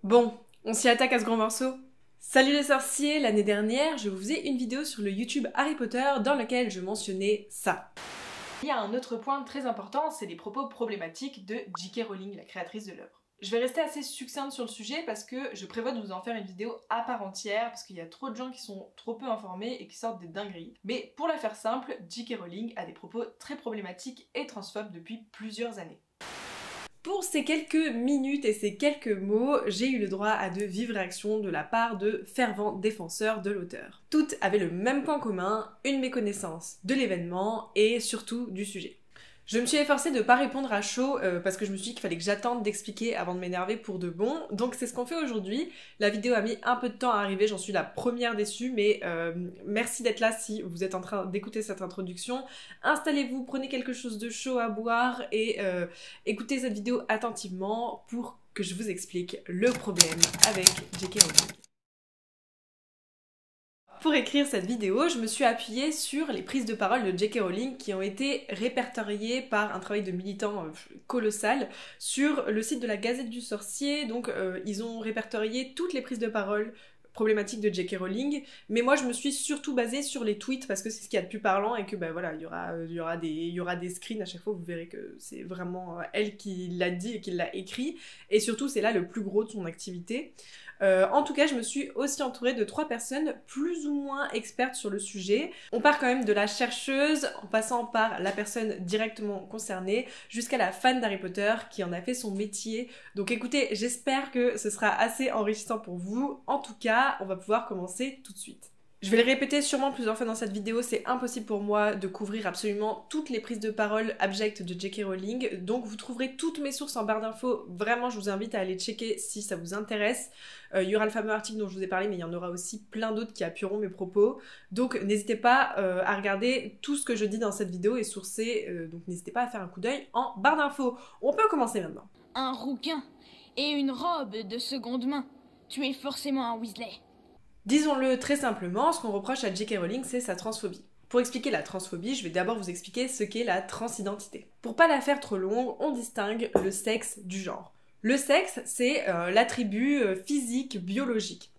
Bon, on s'y attaque à ce grand morceau. Salut les sorciers, l'année dernière, je vous faisais une vidéo sur le YouTube Harry Potter dans lequel je mentionnais ça. Il y a un autre point très important, c'est les propos problématiques de J.K. Rowling, la créatrice de l'œuvre. Je vais rester assez succincte sur le sujet parce que je prévois de vous en faire une vidéo à part entière parce qu'il y a trop de gens qui sont trop peu informés et qui sortent des dingueries. Mais pour la faire simple, J.K. Rowling a des propos très problématiques et transphobes depuis plusieurs années. Pour ces quelques minutes et ces quelques mots, j'ai eu le droit à de vives réactions de la part de fervents défenseurs de l'auteur. Toutes avaient le même point commun, une méconnaissance de l'événement et surtout du sujet. Je me suis efforcée de pas répondre à chaud parce que je me suis dit qu'il fallait que j'attende d'expliquer avant de m'énerver pour de bon, donc c'est ce qu'on fait aujourd'hui. La vidéo a mis un peu de temps à arriver, j'en suis la première déçue, mais merci d'être là si vous êtes en train d'écouter cette introduction. Installez-vous, prenez quelque chose de chaud à boire et écoutez cette vidéo attentivement pour que je vous explique le problème avec J.K. Rowling. Pour écrire cette vidéo, je me suis appuyée sur les prises de parole de J.K. Rowling qui ont été répertoriées par un travail de militant colossal sur le site de la Gazette du Sorcier. Donc ils ont répertorié toutes les prises de parole problématiques de J.K. Rowling, mais moi je me suis surtout basée sur les tweets parce que c'est ce qu'il y a de plus parlant et que ben voilà, il y aura des screens à chaque fois, vous verrez que c'est vraiment elle qui l'a dit et qui l'a écrit, et surtout c'est là le plus gros de son activité. En tout cas, je me suis aussi entourée de 3 personnes plus ou moins expertes sur le sujet. On part quand même de la chercheuse, en passant par la personne directement concernée, jusqu'à la fan d'Harry Potter qui en a fait son métier. Donc écoutez, j'espère que ce sera assez enrichissant pour vous. En tout cas, on va pouvoir commencer tout de suite. Je vais le répéter sûrement plusieurs fois dans cette vidéo, c'est impossible pour moi de couvrir absolument toutes les prises de parole abjectes de J.K. Rowling, donc vous trouverez toutes mes sources en barre d'infos, vraiment je vous invite à aller checker si ça vous intéresse. Il y aura le fameux article dont je vous ai parlé, mais il y en aura aussi plein d'autres qui appuieront mes propos, donc n'hésitez pas à regarder tout ce que je dis dans cette vidéo est sourcé, donc n'hésitez pas à faire un coup d'œil en barre d'infos. On peut commencer maintenant. Un rouquin et une robe de seconde main. Tu es forcément un Weasley. Disons-le très simplement, ce qu'on reproche à J.K. Rowling, c'est sa transphobie. Pour expliquer la transphobie, je vais d'abord vous expliquer ce qu'est la transidentité. Pour pas la faire trop longue, on distingue le sexe du genre. Le sexe, c'est l'attribut physique, biologique.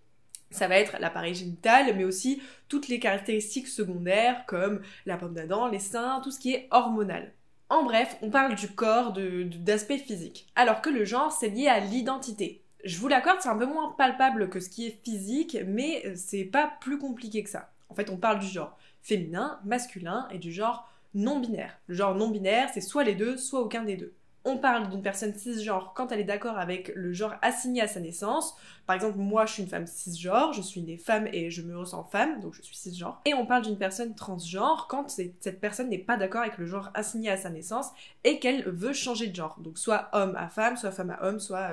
Ça va être l'appareil génital, mais aussi toutes les caractéristiques secondaires, comme la pomme d'Adam, les seins, tout ce qui est hormonal. En bref, on parle du corps, d'aspect physique. Alors que le genre, c'est lié à l'identité. Je vous l'accorde, c'est un peu moins palpable que ce qui est physique, mais c'est pas plus compliqué que ça. En fait, on parle du genre féminin, masculin et du genre non-binaire. Le genre non-binaire, c'est soit les deux, soit aucun des deux. On parle d'une personne cisgenre quand elle est d'accord avec le genre assigné à sa naissance. Par exemple, moi, je suis une femme cisgenre, je suis née femme et je me ressens femme, donc je suis cisgenre. Et on parle d'une personne transgenre quand cette personne n'est pas d'accord avec le genre assigné à sa naissance et qu'elle veut changer de genre. Donc soit homme à femme, soit femme à homme, soit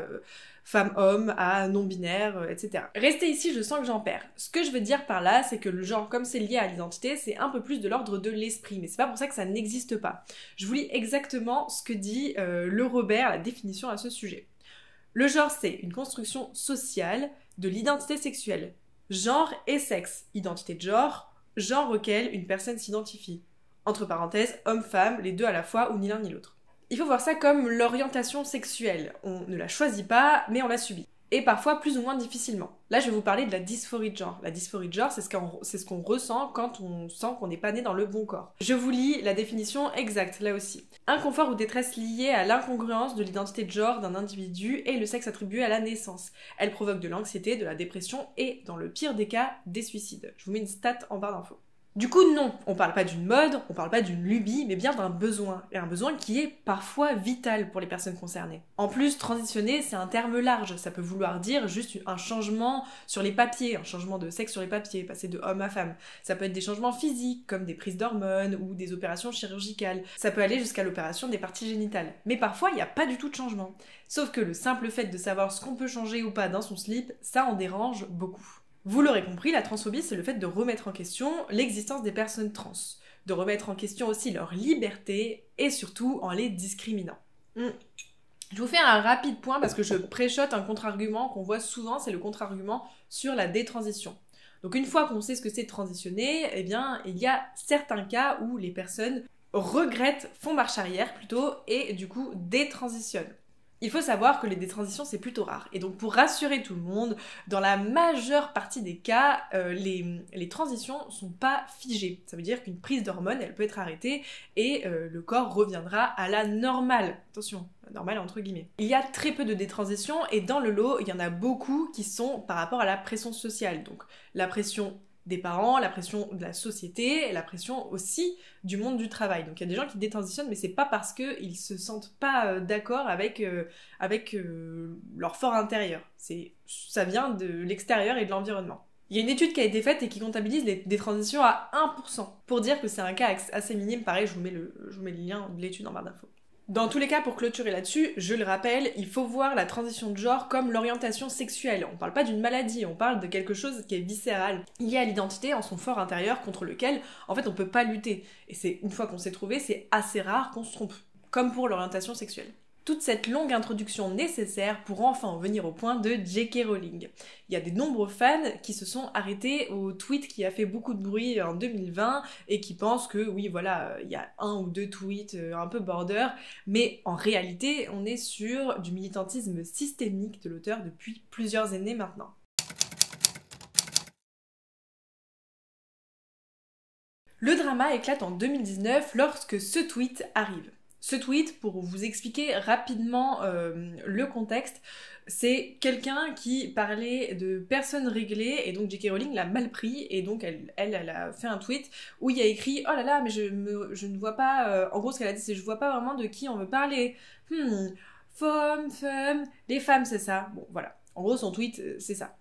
femme-homme à non-binaire, etc. Restez ici, je sens que j'en perds. Ce que je veux dire par là, c'est que le genre, comme c'est lié à l'identité, c'est un peu plus de l'ordre de l'esprit, mais c'est pas pour ça que ça n'existe pas. Je vous lis exactement ce que dit le Robert, la définition à ce sujet. Le genre, c'est une construction sociale de l'identité sexuelle. Genre et sexe, identité de genre auquel une personne s'identifie. Entre parenthèses, homme-femme, les deux à la fois ou ni l'un ni l'autre. Il faut voir ça comme l'orientation sexuelle. On ne la choisit pas, mais on la subit. Et parfois plus ou moins difficilement. Là, je vais vous parler de la dysphorie de genre. La dysphorie de genre, c'est ce qu'on ressent quand on sent qu'on n'est pas né dans le bon corps. Je vous lis la définition exacte, là aussi. Inconfort ou détresse liée à l'incongruence de l'identité de genre d'un individu et le sexe attribué à la naissance. Elle provoque de l'anxiété, de la dépression et, dans le pire des cas, des suicides. Je vous mets une stat en barre d'infos. Du coup, non, on parle pas d'une mode, on parle pas d'une lubie, mais bien d'un besoin, et un besoin qui est parfois vital pour les personnes concernées. En plus, transitionner, c'est un terme large, ça peut vouloir dire juste un changement sur les papiers, un changement de sexe sur les papiers, passer de homme à femme. Ça peut être des changements physiques, comme des prises d'hormones ou des opérations chirurgicales. Ça peut aller jusqu'à l'opération des parties génitales. Mais parfois, il n'y a pas du tout de changement. Sauf que le simple fait de savoir ce qu'on peut changer ou pas dans son slip, ça en dérange beaucoup. Vous l'aurez compris, la transphobie, c'est le fait de remettre en question l'existence des personnes trans, de remettre en question aussi leur liberté, et surtout en les discriminant. Je vous fais un rapide point parce que je préchote un contre-argument qu'on voit souvent, c'est le contre-argument sur la détransition. Donc une fois qu'on sait ce que c'est transitionner, eh bien, il y a certains cas où les personnes regrettent, font marche arrière plutôt, et du coup détransitionnent. Il faut savoir que les détransitions c'est plutôt rare, et donc pour rassurer tout le monde, dans la majeure partie des cas, les transitions sont pas figées. Ça veut dire qu'une prise d'hormones, elle peut être arrêtée, et le corps reviendra à la normale. Attention, normale entre guillemets. Il y a très peu de détransitions, et dans le lot, il y en a beaucoup qui sont par rapport à la pression sociale. Donc la pression des parents, la pression de la société, et la pression aussi du monde du travail. Donc il y a des gens qui détransitionnent, mais c'est pas parce qu'ils se sentent pas d'accord avec leur fort intérieur. Ça vient de l'extérieur et de l'environnement. Il y a une étude qui a été faite et qui comptabilise les détransitions à 1%. Pour dire que c'est un cas assez minime, pareil, je vous mets le lien de l'étude en barre d'infos. Dans tous les cas, pour clôturer là-dessus, je le rappelle, il faut voir la transition de genre comme l'orientation sexuelle. On parle pas d'une maladie, on parle de quelque chose qui est viscéral, lié à l'identité en son fort intérieur contre lequel, en fait, on peut pas lutter. Et c'est une fois qu'on s'est trouvé, c'est assez rare qu'on se trompe, comme pour l'orientation sexuelle. Toute cette longue introduction nécessaire pour enfin en venir au point de J.K. Rowling. Il y a des nombreux fans qui se sont arrêtés au tweet qui a fait beaucoup de bruit en 2020 et qui pensent que oui voilà, il y a 1 ou 2 tweets un peu border, mais en réalité on est sur du militantisme systémique de l'auteur depuis plusieurs années maintenant. Le drama éclate en 2019 lorsque ce tweet arrive. Ce tweet, pour vous expliquer rapidement le contexte, c'est quelqu'un qui parlait de personnes réglées, et donc J.K. Rowling l'a mal pris, et donc elle a fait un tweet où il y a écrit « Oh là là, mais je ne vois pas... En gros, ce qu'elle a dit, c'est « Je vois pas vraiment de qui on veut parler. Femme, les femmes, c'est ça. » Bon, voilà. En gros, son tweet, c'est ça.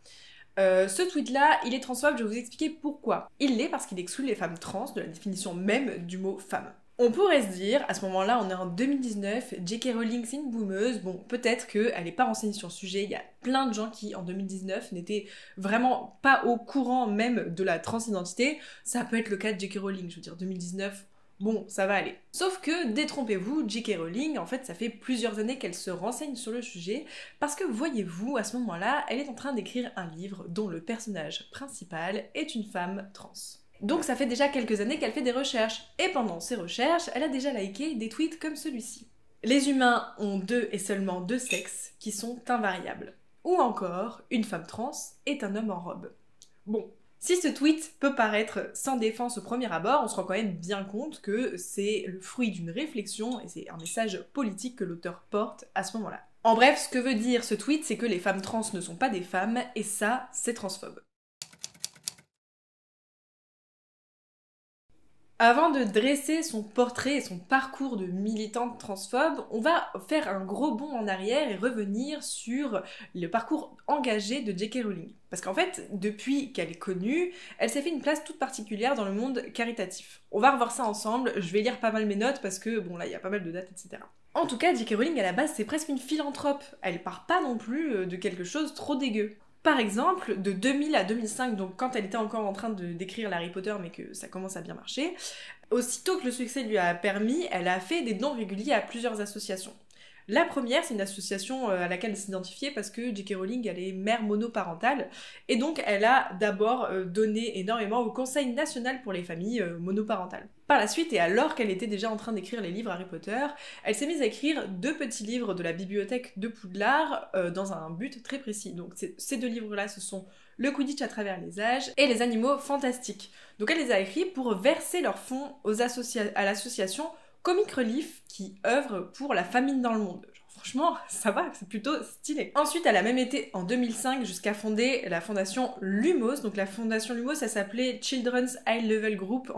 Ce tweet-là, il est transphobe, je vais vous expliquer pourquoi. Il l'est parce qu'il exclut les femmes trans de la définition même du mot femme. On pourrait se dire, à ce moment-là, on est en 2019, J.K. Rowling c'est une boomeuse, bon, peut-être qu'elle n'est pas renseignée sur le sujet, il y a plein de gens qui, en 2019, n'étaient vraiment pas au courant même de la transidentité, ça peut être le cas de J.K. Rowling, je veux dire, 2019, bon, ça va aller. Sauf que, détrompez-vous, J.K. Rowling, en fait, ça fait plusieurs années qu'elle se renseigne sur le sujet, parce que, voyez-vous, à ce moment-là, elle est en train d'écrire un livre dont le personnage principal est une femme trans. Donc ça fait déjà quelques années qu'elle fait des recherches, et pendant ces recherches, elle a déjà liké des tweets comme celui-ci. Les humains ont 2 et seulement 2 sexes qui sont invariables. Ou encore, une femme trans est un homme en robe. Bon, si ce tweet peut paraître sans défense au premier abord, on se rend quand même bien compte que c'est le fruit d'une réflexion et c'est un message politique que l'auteur porte à ce moment-là. En bref, ce que veut dire ce tweet, c'est que les femmes trans ne sont pas des femmes, et ça, c'est transphobe. Avant de dresser son portrait et son parcours de militante transphobe, on va faire un gros bond en arrière et revenir sur le parcours engagé de J.K. Rowling. Parce qu'en fait, depuis qu'elle est connue, elle s'est fait une place toute particulière dans le monde caritatif. On va revoir ça ensemble, je vais lire pas mal mes notes parce que, bon là, il y a pas mal de dates, etc. En tout cas, J.K. Rowling, à la base, c'est presque une philanthrope. Elle part pas non plus de quelque chose trop dégueu. Par exemple, de 2000 à 2005, donc quand elle était encore en train d'écrire Harry Potter, mais que ça commence à bien marcher, aussitôt que le succès lui a permis, elle a fait des dons réguliers à plusieurs associations. La première, c'est une association à laquelle elle s'identifiait parce que J.K. Rowling, elle est mère monoparentale, et donc elle a d'abord donné énormément au Conseil national pour les familles monoparentales. Par la suite, et alors qu'elle était déjà en train d'écrire les livres Harry Potter, elle s'est mise à écrire 2 petits livres de la bibliothèque de Poudlard dans un but très précis. Donc ces 2 livres-là, ce sont Le Quidditch à travers les âges et Les animaux fantastiques. Donc elle les a écrits pour verser leurs fonds à l'association Comic Relief qui œuvre pour la famine dans le monde. Genre, franchement, ça va, c'est plutôt stylé. Ensuite, elle a même été en 2005 jusqu'à fonder la fondation Lumos. Donc la fondation Lumos, ça s'appelait Children's High Level Group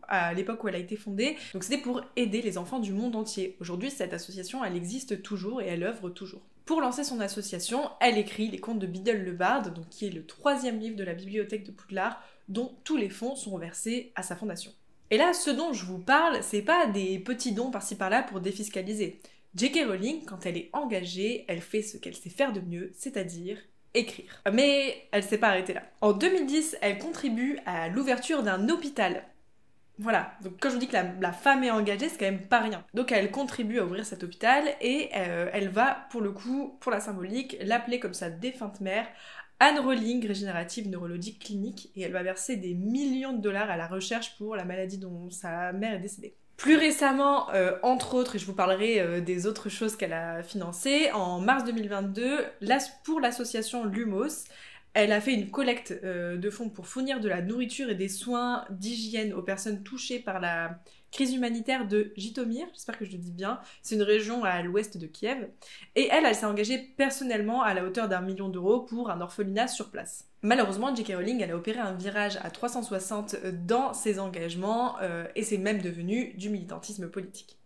à l'époque où elle a été fondée. Donc c'était pour aider les enfants du monde entier. Aujourd'hui, cette association, elle existe toujours et elle œuvre toujours. Pour lancer son association, elle écrit les contes de Biddle le Barde, donc qui est le 3e livre de la bibliothèque de Poudlard, dont tous les fonds sont reversés à sa fondation. Et là, ce dont je vous parle, c'est pas des petits dons par-ci par-là pour défiscaliser. J.K. Rowling, quand elle est engagée, elle fait ce qu'elle sait faire de mieux, c'est-à-dire écrire. Mais elle s'est pas arrêtée là. En 2010, elle contribue à l'ouverture d'un hôpital. Voilà, donc quand je vous dis que la femme est engagée, c'est quand même pas rien. Donc elle contribue à ouvrir cet hôpital et elle va, pour le coup, pour la symbolique, l'appeler comme sa défunte mère, Anne Rowling, régénérative neurologique clinique, et elle va verser des millions de dollars à la recherche pour la maladie dont sa mère est décédée. Plus récemment, entre autres, et je vous parlerai des autres choses qu'elle a financées, en mars 2022, pour l'association Lumos, elle a fait une collecte de fonds pour fournir de la nourriture et des soins d'hygiène aux personnes touchées par la crise humanitaire de Jitomir, j'espère que je le dis bien, c'est une région à l'ouest de Kiev, et elle s'est engagée personnellement à la hauteur d'1 million d'euros pour un orphelinat sur place. Malheureusement, J.K. Rowling, elle a opéré un virage à 360 dans ses engagements, et c'est même devenu du militantisme politique.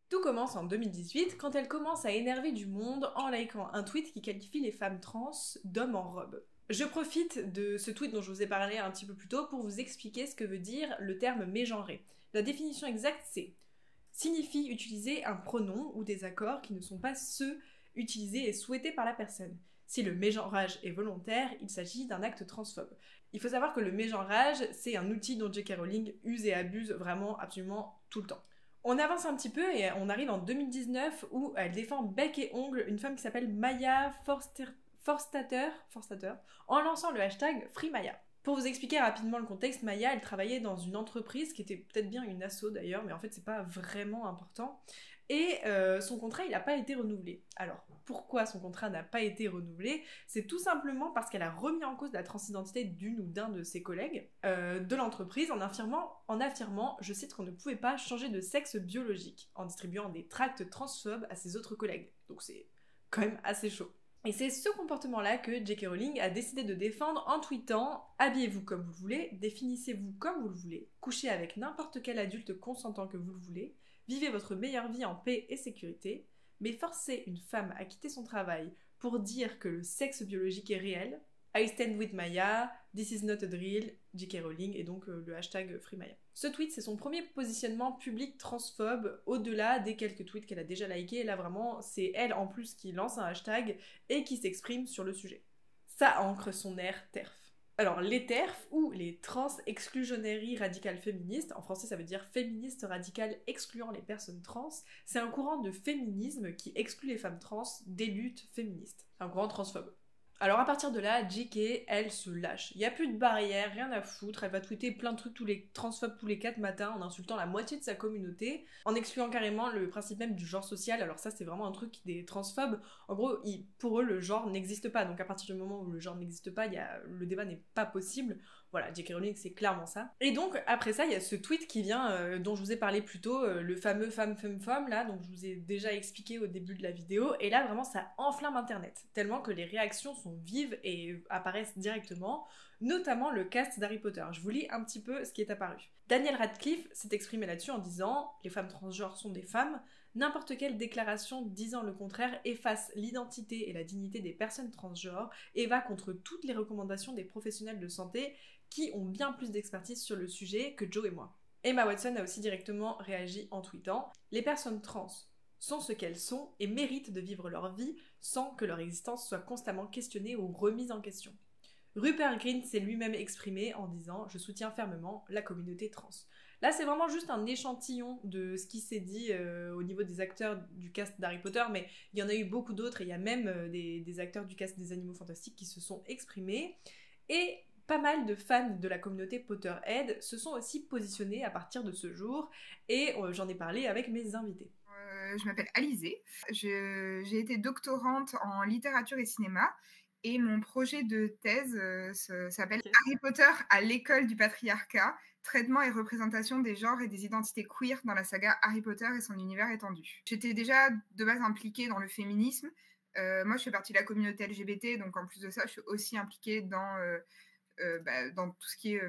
Tout commence en 2018 quand elle commence à énerver du monde en likant un tweet qui qualifie les femmes trans d'hommes en robe. Je profite de ce tweet dont je vous ai parlé un petit peu plus tôt pour vous expliquer ce que veut dire le terme mégenré. La définition exacte, c'est signifie utiliser un pronom ou des accords qui ne sont pas ceux utilisés et souhaités par la personne. Si le mégenrage est volontaire, il s'agit d'un acte transphobe. Il faut savoir que le mégenrage, c'est un outil dont J.K. Rowling use et abuse vraiment absolument tout le temps. On avance un petit peu et on arrive en 2019 où elle défend bec et ongle une femme qui s'appelle Maya Forstater en lançant le hashtag FreeMaya. Pour vous expliquer rapidement le contexte, Maya, elle travaillait dans une entreprise qui était peut-être bien une asso d'ailleurs, mais en fait c'est pas vraiment important. Et son contrat, il n'a pas été renouvelé. Alors, pourquoi son contrat n'a pas été renouvelé? C'est tout simplement parce qu'elle a remis en cause la transidentité d'une ou d'un de ses collègues de l'entreprise en affirmant, je cite, qu'on ne pouvait pas changer de sexe biologique en distribuant des tracts transphobes à ses autres collègues. Donc c'est quand même assez chaud. Et c'est ce comportement-là que J.K. Rowling a décidé de défendre en tweetant « Habillez-vous comme vous le voulez, définissez-vous comme vous le voulez, couchez avec n'importe quel adulte consentant que vous le voulez, vivez votre meilleure vie en paix et sécurité, mais forcer une femme à quitter son travail pour dire que le sexe biologique est réel, I stand with Maya, this is not a drill, J.K. Rowling, et donc le hashtag FreeMaya. Ce tweet, c'est son premier positionnement public transphobe, au-delà des quelques tweets qu'elle a déjà likés, et là vraiment, c'est elle en plus qui lance un hashtag et qui s'exprime sur le sujet. Ça ancre son air TERF. Alors, les TERF, ou les trans-exclusionneries radicales féministes, en français ça veut dire féministes radicales excluant les personnes trans, c'est un courant de féminisme qui exclut les femmes trans des luttes féministes. Un courant transphobe. Alors à partir de là, JK, elle se lâche. Il n'y a plus de barrière, rien à foutre, elle va tweeter plein de trucs transphobes tous les 4 matins en insultant la moitié de sa communauté, en excluant carrément le principe même du genre social. Alors ça c'est vraiment un truc des transphobes. En gros, pour eux le genre n'existe pas, donc à partir du moment où le genre n'existe pas, le débat n'est pas possible. Voilà, J.K. Rowling c'est clairement ça. Et donc après ça, il y a ce tweet qui vient, dont je vous ai parlé plus tôt, le fameux femme là, donc je vous ai déjà expliqué au début de la vidéo, et là vraiment ça enflamme internet, tellement que les réactions sont vives et apparaissent directement, notamment le cast d'Harry Potter. Je vous lis un petit peu ce qui est apparu. Daniel Radcliffe s'est exprimé là-dessus en disant « Les femmes transgenres sont des femmes. N'importe quelle déclaration disant le contraire efface l'identité et la dignité des personnes transgenres et va contre toutes les recommandations des professionnels de santé qui ont bien plus d'expertise sur le sujet que Joe et moi. » Emma Watson a aussi directement réagi en tweetant « Les personnes trans sont ce qu'elles sont et méritent de vivre leur vie sans que leur existence soit constamment questionnée ou remise en question. » Rupert Grint s'est lui-même exprimé en disant « Je soutiens fermement la communauté trans ». Là, c'est vraiment juste un échantillon de ce qui s'est dit au niveau des acteurs du cast d'Harry Potter, mais il y en a eu beaucoup d'autres, et il y a même des acteurs du cast des Animaux Fantastiques qui se sont exprimés. Et pas mal de fans de la communauté Potterhead se sont aussi positionnés à partir de ce jour, et j'en ai parlé avec mes invités. Je m'appelle Alizée, j'ai été doctorante en littérature et cinéma, et mon projet de thèse s'appelle Harry Potter à l'école du patriarcat, traitement et représentation des genres et des identités queer dans la saga Harry Potter et son univers étendu. J'étais déjà de base impliquée dans le féminisme. Moi, je fais partie de la communauté LGBT, donc en plus de ça, je suis aussi impliquée dans tout ce qui est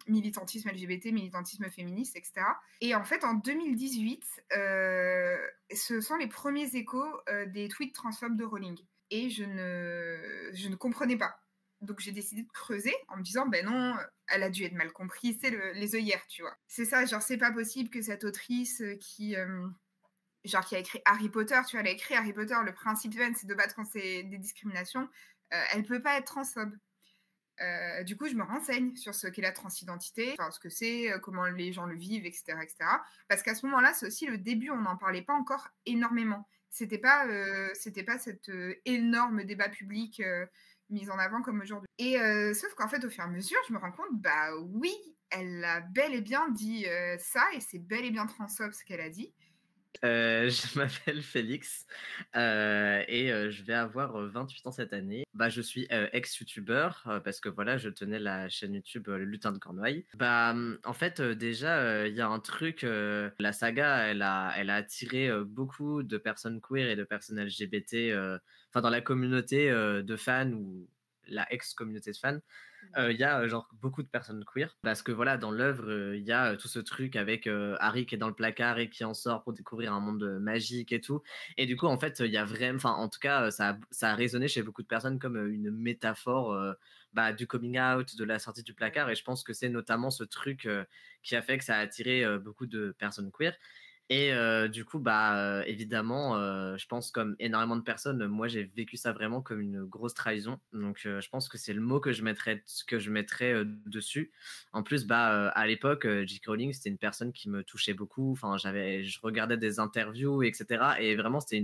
militantisme LGBT, militantisme féministe, etc. Et en fait, en 2018, ce sont les premiers échos des tweets transphobes de Rowling. Et je ne comprenais pas. Donc j'ai décidé de creuser en me disant, ben non, elle a dû être mal comprise, c'est les œillères, tu vois. C'est ça, genre c'est pas possible que cette autrice qui a écrit Harry Potter, tu vois, elle a écrit Harry Potter, le principe même c'est de battre contre des discriminations, elle peut pas être transphobe. Du coup, je me renseigne sur ce qu'est la transidentité, enfin, ce que c'est, comment les gens le vivent, etc., etc. Parce qu'à ce moment-là, c'est aussi le début, on n'en parlait pas encore énormément. C'était pas cet énorme débat public mise en avant comme aujourd'hui. Et sauf qu'en fait, au fur et à mesure, je me rends compte, bah oui, elle a bel et bien dit ça, et c'est bel et bien transphobe ce qu'elle a dit. Je m'appelle Félix et je vais avoir 28 ans cette année. Bah, je suis ex-youtubeur parce que voilà, je tenais la chaîne YouTube Le Lutin de Cornouailles. Bah, en fait, déjà, il y a un truc, la saga, elle a attiré beaucoup de personnes queer et de personnes LGBT, enfin dans la communauté de fans ou la ex-communauté de fans. Il y a genre beaucoup de personnes queer parce que voilà, dans l'œuvre il y a tout ce truc avec Harry qui est dans le placard et qui en sort pour découvrir un monde magique et tout, et du coup en fait il y a vraiment, enfin en tout cas ça a résonné chez beaucoup de personnes comme une métaphore bah, du coming out, de la sortie du placard, et je pense que c'est notamment ce truc qui a fait que ça a attiré beaucoup de personnes queer. Et du coup, bah, évidemment, je pense comme énormément de personnes, moi j'ai vécu ça vraiment comme une grosse trahison. Donc je pense que c'est le mot que je mettrais dessus. En plus, bah, à l'époque, J.K. Rowling, c'était une personne qui me touchait beaucoup. Enfin, je regardais des interviews, etc. Et vraiment, c'était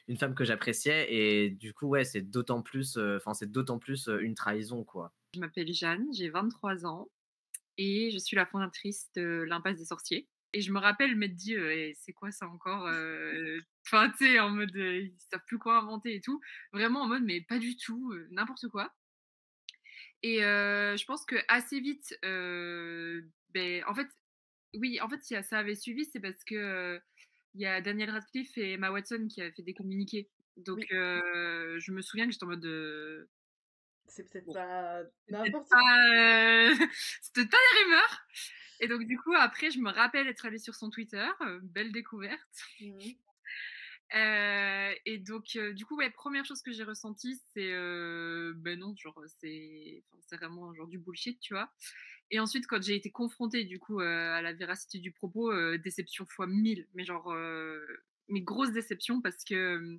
une femme que j'appréciais. Et du coup, ouais, c'est d'autant plus une trahison, quoi. Je m'appelle Jeanne, j'ai 23 ans et je suis la fondatrice de l'Impasse des Sorciers. Et je me rappelle m'être dit, c'est quoi ça encore Enfin, tu sais, en mode, ils savent plus quoi inventer et tout. Vraiment en mode, mais pas du tout, n'importe quoi. Et je pense que assez vite, en fait, oui, en fait, si ça avait suivi, c'est parce que il y a Daniel Radcliffe et Emma Watson qui avaient fait des communiqués. Donc, Oui. je me souviens que j'étais en mode, C'est peut-être bon, pas c'est n'importe peut-être quoi. pas, c'est peut-être pas des rumeurs. Et donc, du coup, après, je me rappelle être allée sur son Twitter, belle découverte. Mhm. Et donc, du coup, ouais, première chose que j'ai ressentie, c'est ben non, genre, c'est vraiment genre du bullshit, tu vois. Et ensuite, quand j'ai été confrontée, du coup, à la véracité du propos, déception fois 1000, mais genre, mais grosse déception parce que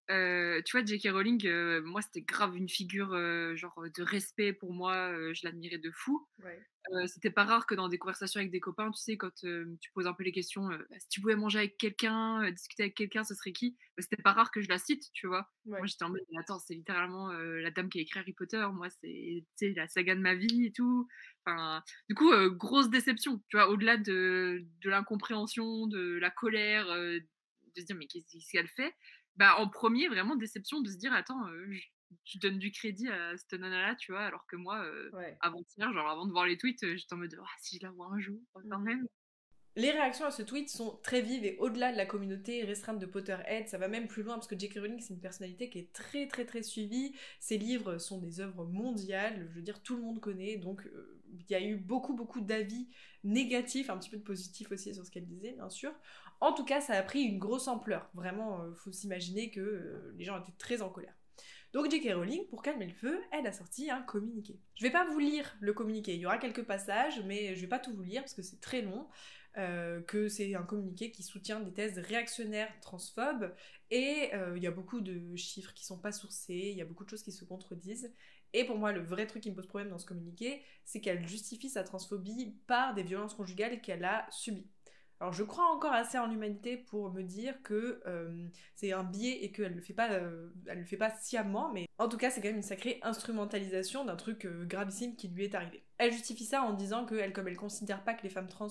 tu vois, J.K. Rowling, moi, c'était grave une figure genre de respect pour moi, je l'admirais de fou. Ouais. C'était pas rare que dans des conversations avec des copains, tu sais, quand tu poses un peu les questions, si tu pouvais manger avec quelqu'un, discuter avec quelqu'un, ce serait qui? Bah, c'était pas rare que je la cite, tu vois. Ouais. Moi, j'étais en mode, mais attends, c'est littéralement la dame qui a écrit Harry Potter. Moi, c'est, tu sais, la saga de ma vie et tout. Enfin, du coup, grosse déception, tu vois, au-delà de l'incompréhension, de la colère, de se dire, mais qu'est-ce qu'elle fait? Bah, en premier, vraiment déception de se dire, attends, je donne du crédit à cette nana-là, tu vois, alors que moi, Ouais. avant-hier, genre avant de voir les tweets, j'étais en mode, ah, si je la vois un jour, quand Mhm. même. Les réactions à ce tweet sont très vives et au-delà de la communauté restreinte de Potterhead, ça va même plus loin parce que J.K. Rowling c'est une personnalité qui est très très très suivie. Ses livres sont des œuvres mondiales, je veux dire tout le monde connaît, donc il y a eu beaucoup beaucoup d'avis négatifs, un petit peu de positifs aussi sur ce qu'elle disait bien sûr. En tout cas ça a pris une grosse ampleur, vraiment faut s'imaginer que les gens étaient très en colère. Donc J.K. Rowling, pour calmer le feu, elle a sorti un communiqué. Je vais pas vous lire le communiqué, il y aura quelques passages, mais je vais pas tout vous lire parce que c'est très long. Que c'est un communiqué qui soutient des thèses réactionnaires transphobes, et il y a beaucoup de chiffres qui sont pas sourcés, il y a beaucoup de choses qui se contredisent. Et pour moi, le vrai truc qui me pose problème dans ce communiqué, c'est qu'elle justifie sa transphobie par des violences conjugales qu'elle a subies. Alors je crois encore assez en l'humanité pour me dire que c'est un biais et qu'elle le fait pas sciemment, mais en tout cas c'est quand même une sacrée instrumentalisation d'un truc gravissime qui lui est arrivé. Elle justifie ça en disant que comme elle considère pas que les femmes trans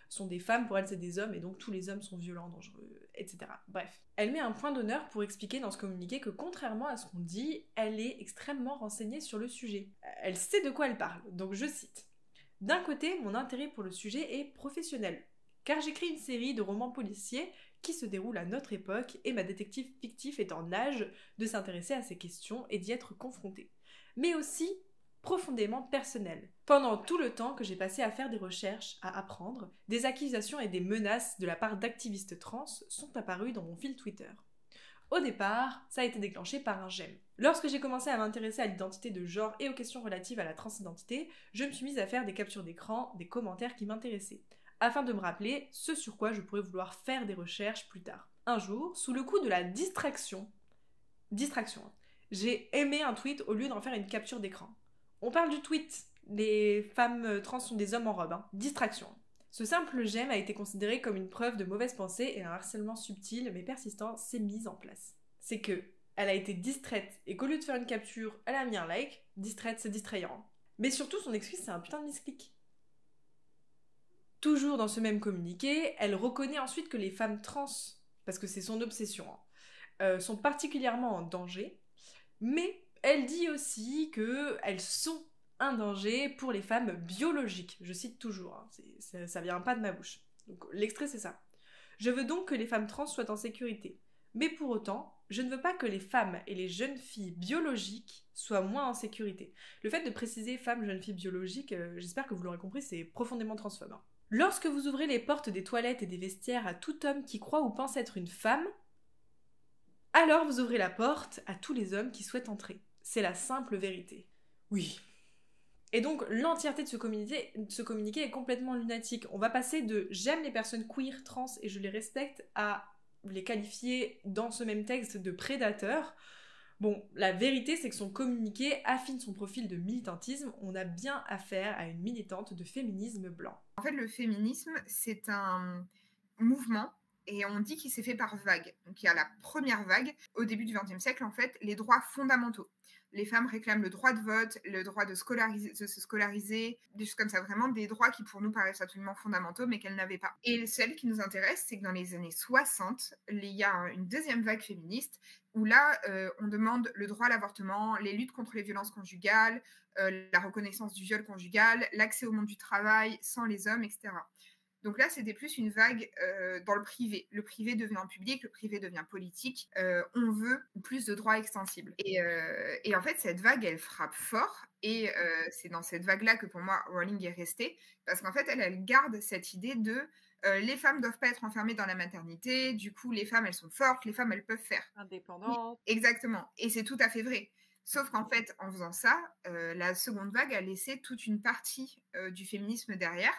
sont des femmes, pour elle c'est des hommes et donc tous les hommes sont violents, dangereux, etc. Bref. Elle met un point d'honneur pour expliquer dans ce communiqué que contrairement à ce qu'on dit, elle est extrêmement renseignée sur le sujet. Elle sait de quoi elle parle, donc je cite. D'un côté, mon intérêt pour le sujet est professionnel, car j'écris une série de romans policiers qui se déroulent à notre époque et ma détective fictif est en âge de s'intéresser à ces questions et d'y être confrontée. Mais aussi profondément personnel. Pendant tout le temps que j'ai passé à faire des recherches, à apprendre, des accusations et des menaces de la part d'activistes trans sont apparues dans mon fil Twitter. Au départ, ça a été déclenché par un j'aime. Lorsque j'ai commencé à m'intéresser à l'identité de genre et aux questions relatives à la transidentité, je me suis mise à faire des captures d'écran, des commentaires qui m'intéressaient, afin de me rappeler ce sur quoi je pourrais vouloir faire des recherches plus tard. Un jour, sous le coup de la distraction, j'ai aimé un tweet au lieu d'en faire une capture d'écran. On parle du tweet, les femmes trans sont des hommes en robe, distraction. Ce simple j'aime a été considéré comme une preuve de mauvaise pensée et un harcèlement subtil mais persistant s'est mis en place. C'est que elle a été distraite et qu'au lieu de faire une capture, elle a mis un like. Distraite, c'est distrayant. Mais surtout, son excuse, c'est un putain de misclick. Toujours dans ce même communiqué, elle reconnaît ensuite que les femmes trans, parce que c'est son obsession, sont particulièrement en danger, mais elle dit aussi qu'elles sont un danger pour les femmes biologiques. Je cite toujours, hein, ça vient pas de ma bouche. Donc l'extrait c'est ça. Je veux donc que les femmes trans soient en sécurité. Mais pour autant, je ne veux pas que les femmes et les jeunes filles biologiques soient moins en sécurité. Le fait de préciser femmes, jeunes filles biologiques, j'espère que vous l'aurez compris, c'est profondément transphobe. Hein. Lorsque vous ouvrez les portes des toilettes et des vestiaires à tout homme qui croit ou pense être une femme, alors vous ouvrez la porte à tous les hommes qui souhaitent entrer. C'est la simple vérité. Oui. Et donc, l'entièreté de ce communiqué est complètement lunatique. On va passer de « j'aime les personnes queer, trans et je les respecte » à les qualifier dans ce même texte de prédateurs. Bon, la vérité, c'est que son communiqué affine son profil de militantisme. On a bien affaire à une militante de féminisme blanc. En fait, le féminisme, c'est un mouvement et on dit qu'il s'est fait par vagues. Donc, il y a la première vague, au début du XXe siècle, en fait, les droits fondamentaux. Les femmes réclament le droit de vote, le droit de se scolariser, des choses comme ça, vraiment des droits qui pour nous paraissent absolument fondamentaux, mais qu'elles n'avaient pas. Et celle qui nous intéresse, c'est que dans les années 60, il y a une deuxième vague féministe, où là, on demande le droit à l'avortement, les luttes contre les violences conjugales, la reconnaissance du viol conjugal, l'accès au monde du travail sans les hommes, etc. Donc là, c'était plus une vague dans le privé. Le privé devient public, le privé devient politique. On veut plus de droits extensibles. Et en fait, cette vague, elle frappe fort. Et c'est dans cette vague-là que pour moi, Rowling est restée. Parce qu'en fait, elle garde cette idée de les femmes ne doivent pas être enfermées dans la maternité. Du coup, les femmes, elles sont fortes. Les femmes, elles peuvent faire. Indépendantes. Exactement. Et c'est tout à fait vrai. Sauf qu'en fait, en faisant ça, la seconde vague a laissé toute une partie du féminisme derrière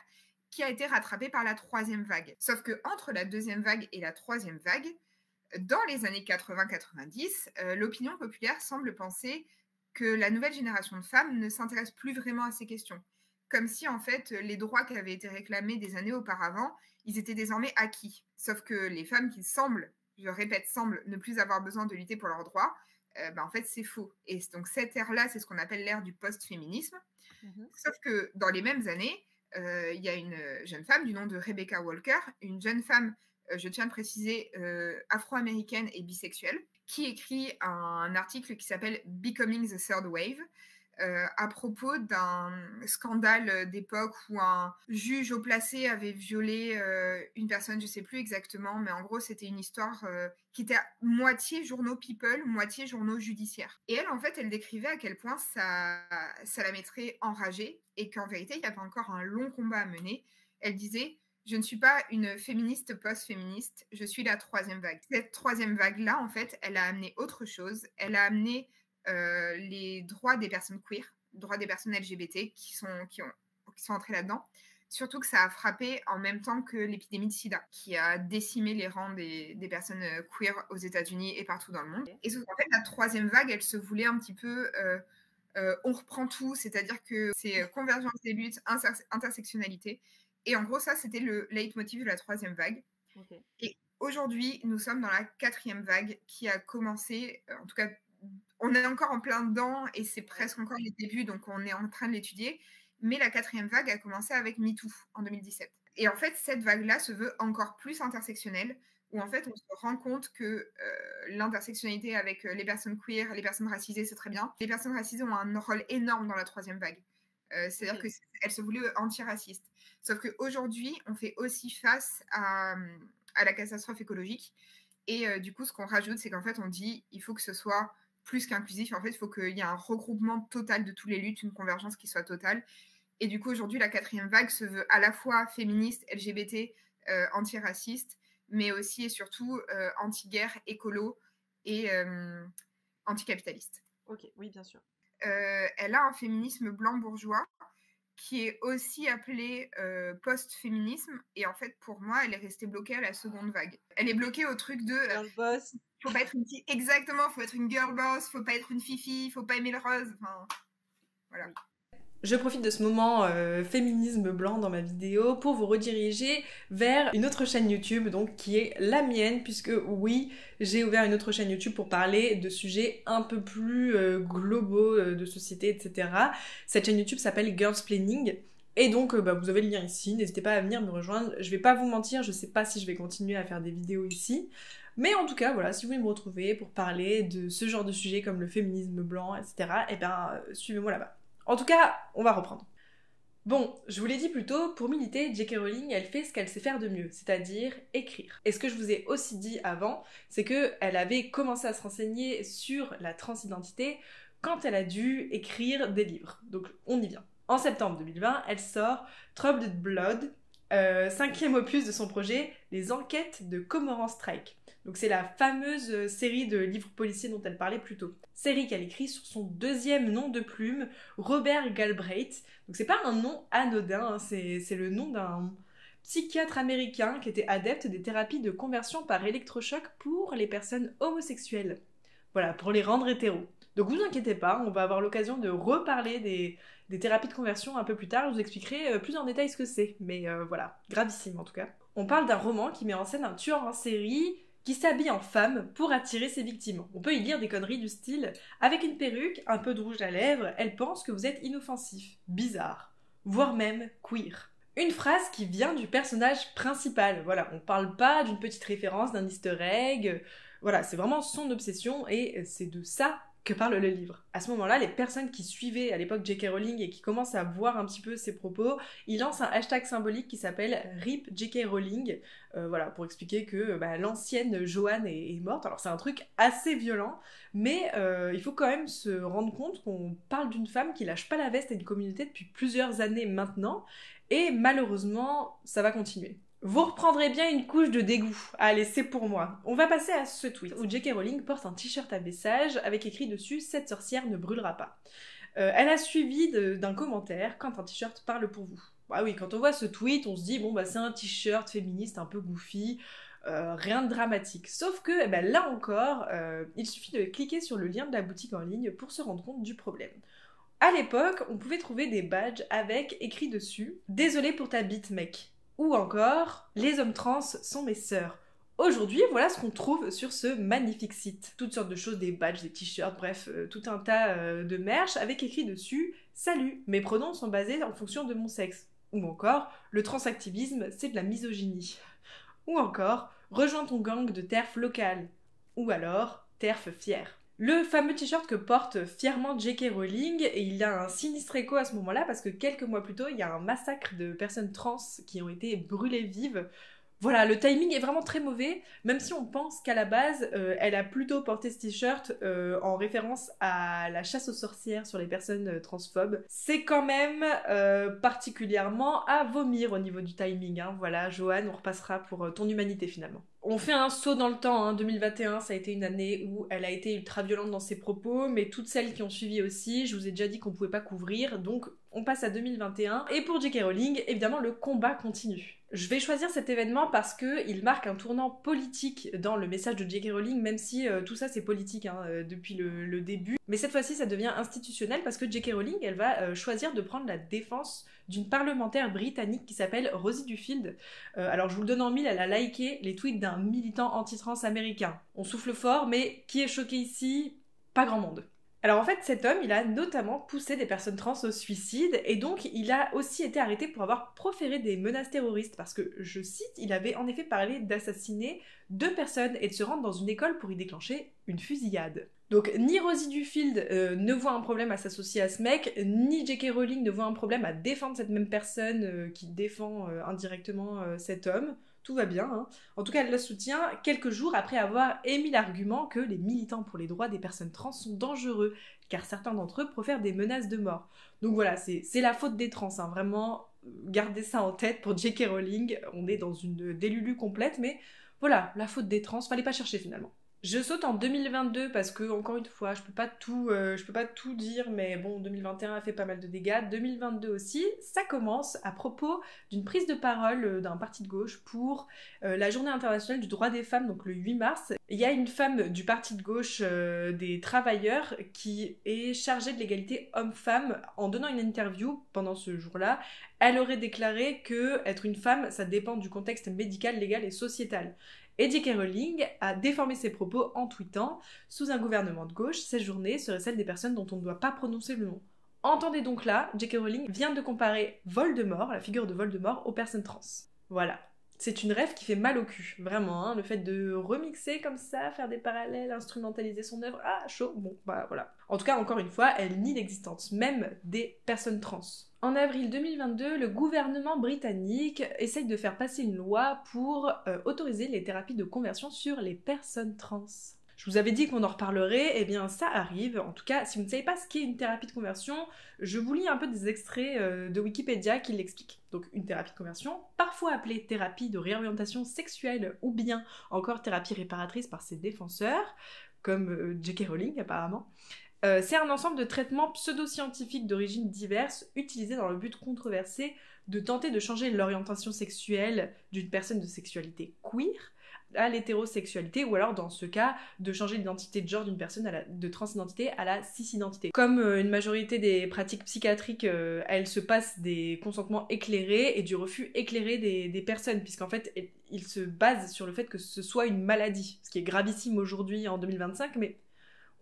qui a été rattrapée par la troisième vague. Sauf qu'entre la deuxième vague et la troisième vague, dans les années 80-90, l'opinion populaire semble penser que la nouvelle génération de femmes ne s'intéresse plus vraiment à ces questions. Comme si, en fait, les droits qui avaient été réclamés des années auparavant, ils étaient désormais acquis. Sauf que les femmes qui semblent, je répète, semblent ne plus avoir besoin de lutter pour leurs droits, en fait, c'est faux. Et donc, cette ère-là, c'est ce qu'on appelle l'ère du post-féminisme. Sauf que dans les mêmes années, il y a une jeune femme du nom de Rebecca Walker, une jeune femme, je tiens à le préciser, afro-américaine et bisexuelle, qui écrit un article qui s'appelle Becoming the Third Wave, à propos d'un scandale d'époque où un juge haut placé avait violé une personne, je ne sais plus exactement, mais en gros, c'était une histoire qui était à moitié journaux People, moitié journaux judiciaires. Et elle, en fait, elle décrivait à quel point ça la mettrait enragée et qu'en vérité, il y avait encore un long combat à mener. Elle disait « Je ne suis pas une féministe post-féministe, je suis la troisième vague. » Cette troisième vague-là, en fait, elle a amené autre chose. Elle a amené les droits des personnes queer, droits des personnes LGBT qui sont entrés là-dedans. Surtout que ça a frappé en même temps que l'épidémie de sida, qui a décimé les rangs des personnes queer aux États-Unis et partout dans le monde. Et en fait, la troisième vague, elle se voulait un petit peu on reprend tout, c'est-à-dire que c'est convergence des luttes, intersectionnalité. Et en gros, ça, c'était le leitmotiv de la troisième vague. Okay. Et aujourd'hui, nous sommes dans la quatrième vague qui a commencé, en tout cas, on est encore en plein dedans et c'est presque encore les débuts, donc on est en train de l'étudier. Mais la quatrième vague a commencé avec MeToo en 2017. Et en fait, cette vague-là se veut encore plus intersectionnelle, où en fait, on se rend compte que l'intersectionnalité avec les personnes queer, les personnes racisées, c'est très bien. Les personnes racisées ont un rôle énorme dans la troisième vague. C'est-à-dire qu'elles se voulaient antiracistes. Sauf qu'aujourd'hui, on fait aussi face à la catastrophe écologique. Et du coup, ce qu'on rajoute, c'est qu'en fait, on dit il faut que ce soit plus qu'inclusif. En fait, il faut qu'il y ait un regroupement total de toutes les luttes, une convergence qui soit totale. Et du coup, aujourd'hui, la quatrième vague se veut à la fois féministe, LGBT, antiraciste, mais aussi et surtout anti-guerre, écolo et anticapitaliste. Ok, oui, bien sûr. Elle a un féminisme blanc bourgeois qui est aussi appelé post-féminisme. Et en fait, pour moi, elle est restée bloquée à la seconde vague. Elle est bloquée au truc de... girl boss. Faut pas être une fille... Exactement, faut être une girl boss, faut pas être une fifi, faut pas aimer le rose. Enfin, voilà. Je profite de ce moment féminisme blanc dans ma vidéo pour vous rediriger vers une autre chaîne YouTube, donc qui est la mienne, puisque oui, j'ai ouvert une autre chaîne YouTube pour parler de sujets un peu plus globaux de société, etc. Cette chaîne YouTube s'appelle Girlsplaining. Et donc, vous avez le lien ici, n'hésitez pas à venir me rejoindre. Je vais pas vous mentir, je sais pas si je vais continuer à faire des vidéos ici. Mais en tout cas, voilà, si vous voulez me retrouver pour parler de ce genre de sujets comme le féminisme blanc, etc., eh ben, suivez-moi là-bas. En tout cas, on va reprendre. Bon, je vous l'ai dit plus tôt, pour militer, J.K. Rowling, elle fait ce qu'elle sait faire de mieux, c'est-à-dire écrire. Et ce que je vous ai aussi dit avant, c'est qu'elle avait commencé à se renseigner sur la transidentité quand elle a dû écrire des livres. Donc, on y vient. En septembre 2020, elle sort Troubled Blood, 5e opus de son projet, Les Enquêtes de Cormoran Strike. Donc c'est la fameuse série de livres policiers dont elle parlait plus tôt. Série qu'elle écrit sur son 2e nom de plume, Robert Galbraith. Donc c'est pas un nom anodin, hein, c'est le nom d'un psychiatre américain qui était adepte des thérapies de conversion par électrochoc pour les personnes homosexuelles. Voilà, pour les rendre hétéros. Donc vous inquiétez pas, on va avoir l'occasion de reparler des thérapies de conversion un peu plus tard, je vous expliquerai plus en détail ce que c'est. Mais voilà, gravissime en tout cas. On parle d'un roman qui met en scène un tueur en série qui s'habille en femme pour attirer ses victimes. On peut y lire des conneries du style « Avec une perruque, un peu de rouge à lèvres, elle pense que vous êtes inoffensif, bizarre, voire même queer ». Une phrase qui vient du personnage principal. Voilà, on parle pas d'une petite référence, d'un easter egg. Voilà, c'est vraiment son obsession et c'est de ça que parle le livre. À ce moment-là, les personnes qui suivaient à l'époque J.K. Rowling et qui commencent à voir un petit peu ses propos, ils lancent un hashtag symbolique qui s'appelle RIP J.K. Rowling, voilà, pour expliquer que l'ancienne Joanne est morte. Alors c'est un truc assez violent, mais il faut quand même se rendre compte qu'on parle d'une femme qui lâche pas la veste à une communauté depuis plusieurs années maintenant, et malheureusement, ça va continuer. Vous reprendrez bien une couche de dégoût. Allez, c'est pour moi. On va passer à ce tweet où J.K. Rowling porte un t-shirt à message avec écrit dessus « Cette sorcière ne brûlera pas ». Elle a suivi d'un commentaire « Quand un t-shirt parle pour vous ». Bah oui, quand on voit ce tweet, on se dit « Bon, c'est un t-shirt féministe un peu goofy, rien de dramatique ». Sauf que, là encore, il suffit de cliquer sur le lien de la boutique en ligne pour se rendre compte du problème. À l'époque, on pouvait trouver des badges avec écrit dessus « Désolé pour ta bite, mec ». Ou encore, les hommes trans sont mes sœurs. Aujourd'hui, voilà ce qu'on trouve sur ce magnifique site. Toutes sortes de choses, des badges, des t-shirts, bref, tout un tas de merch avec écrit dessus « Salut, mes pronoms sont basés en fonction de mon sexe ». Ou encore, le transactivisme, c'est de la misogynie. Ou encore, rejoins ton gang de TERF local. Ou alors, TERF fier. Le fameux t-shirt que porte fièrement J.K. Rowling, et il a un sinistre écho à ce moment-là parce que quelques mois plus tôt, il y a un massacre de personnes trans qui ont été brûlées vives. Voilà, le timing est vraiment très mauvais, même si on pense qu'à la base, elle a plutôt porté ce t-shirt en référence à la chasse aux sorcières sur les personnes transphobes. C'est quand même particulièrement à vomir au niveau du timing, hein. Voilà, Joanne, on repassera pour ton humanité finalement. On fait un saut dans le temps, hein. 2021, ça a été une année où elle a été ultra violente dans ses propos, mais toutes celles qui ont suivi aussi, je vous ai déjà dit qu'on pouvait pas couvrir, donc on passe à 2021. Et pour J.K. Rowling, évidemment, le combat continue. Je vais choisir cet événement parce qu'il marque un tournant politique dans le message de J.K. Rowling, même si tout ça c'est politique hein, depuis le début. Mais cette fois-ci, ça devient institutionnel parce que J.K. Rowling, elle va choisir de prendre la défense d'une parlementaire britannique qui s'appelle Rosie Duffield. Alors je vous le donne en mille, elle a liké les tweets d'un militant anti-trans américain. On souffle fort, mais qui est choqué ici? Pas grand monde. Alors en fait, cet homme, il a notamment poussé des personnes trans au suicide, et donc il a aussi été arrêté pour avoir proféré des menaces terroristes, parce que, je cite, il avait en effet parlé d'assassiner 2 personnes et de se rendre dans une école pour y déclencher une fusillade. Donc ni Rosie Duffield ne voit un problème à s'associer à ce mec, ni J.K. Rowling ne voit un problème à défendre cette même personne qui défend indirectement cet homme. Tout va bien, hein. En tout cas, elle le soutient quelques jours après avoir émis l'argument que les militants pour les droits des personnes trans sont dangereux, car certains d'entre eux profèrent des menaces de mort. Donc voilà, c'est la faute des trans, hein. Vraiment, gardez ça en tête pour J.K. Rowling. On est dans une délulu complète, mais voilà, la faute des trans, fallait pas chercher finalement. Je saute en 2022 parce que, encore une fois, je peux pas tout dire, mais bon, 2021 a fait pas mal de dégâts. 2022 aussi, ça commence à propos d'une prise de parole d'un parti de gauche pour la Journée internationale du droit des femmes, donc le 8 mars. Il y a une femme du parti de gauche des travailleurs qui est chargée de l'égalité homme-femme. En donnant une interview pendant ce jour-là, elle aurait déclaré que être une femme, ça dépend du contexte médical, légal et sociétal. Et J.K. Rowling a déformé ses propos en tweetant « Sous un gouvernement de gauche, cette journée serait celle des personnes dont on ne doit pas prononcer le nom. » Entendez donc là, J.K. Rowling vient de comparer Voldemort, la figure de Voldemort, aux personnes trans. Voilà. C'est une rêve qui fait mal au cul, vraiment, hein, le fait de remixer comme ça, faire des parallèles, instrumentaliser son œuvre, ah, chaud, bon, bah voilà. En tout cas, encore une fois, elle nie l'existence même des personnes trans. En avril 2022, le gouvernement britannique essaye de faire passer une loi pour autoriser les thérapies de conversion sur les personnes trans. Je vous avais dit qu'on en reparlerait, et bien ça arrive. En tout cas, si vous ne savez pas ce qu'est une thérapie de conversion, je vous lis un peu des extraits de Wikipédia qui l'expliquent. Donc une thérapie de conversion, parfois appelée thérapie de réorientation sexuelle ou bien encore thérapie réparatrice par ses défenseurs, comme J.K. Rowling apparemment, c'est un ensemble de traitements pseudo-scientifiques d'origine diverse utilisés dans le but controversé de tenter de changer l'orientation sexuelle d'une personne de sexualité queer à l'hétérosexualité, ou alors dans ce cas de changer l'identité de genre d'une personne de transidentité à la cis-identité. Comme une majorité des pratiques psychiatriques, elles se passent des consentements éclairés et du refus éclairé des personnes, puisqu'en fait ils se basent sur le fait que ce soit une maladie, ce qui est gravissime aujourd'hui en 2025, mais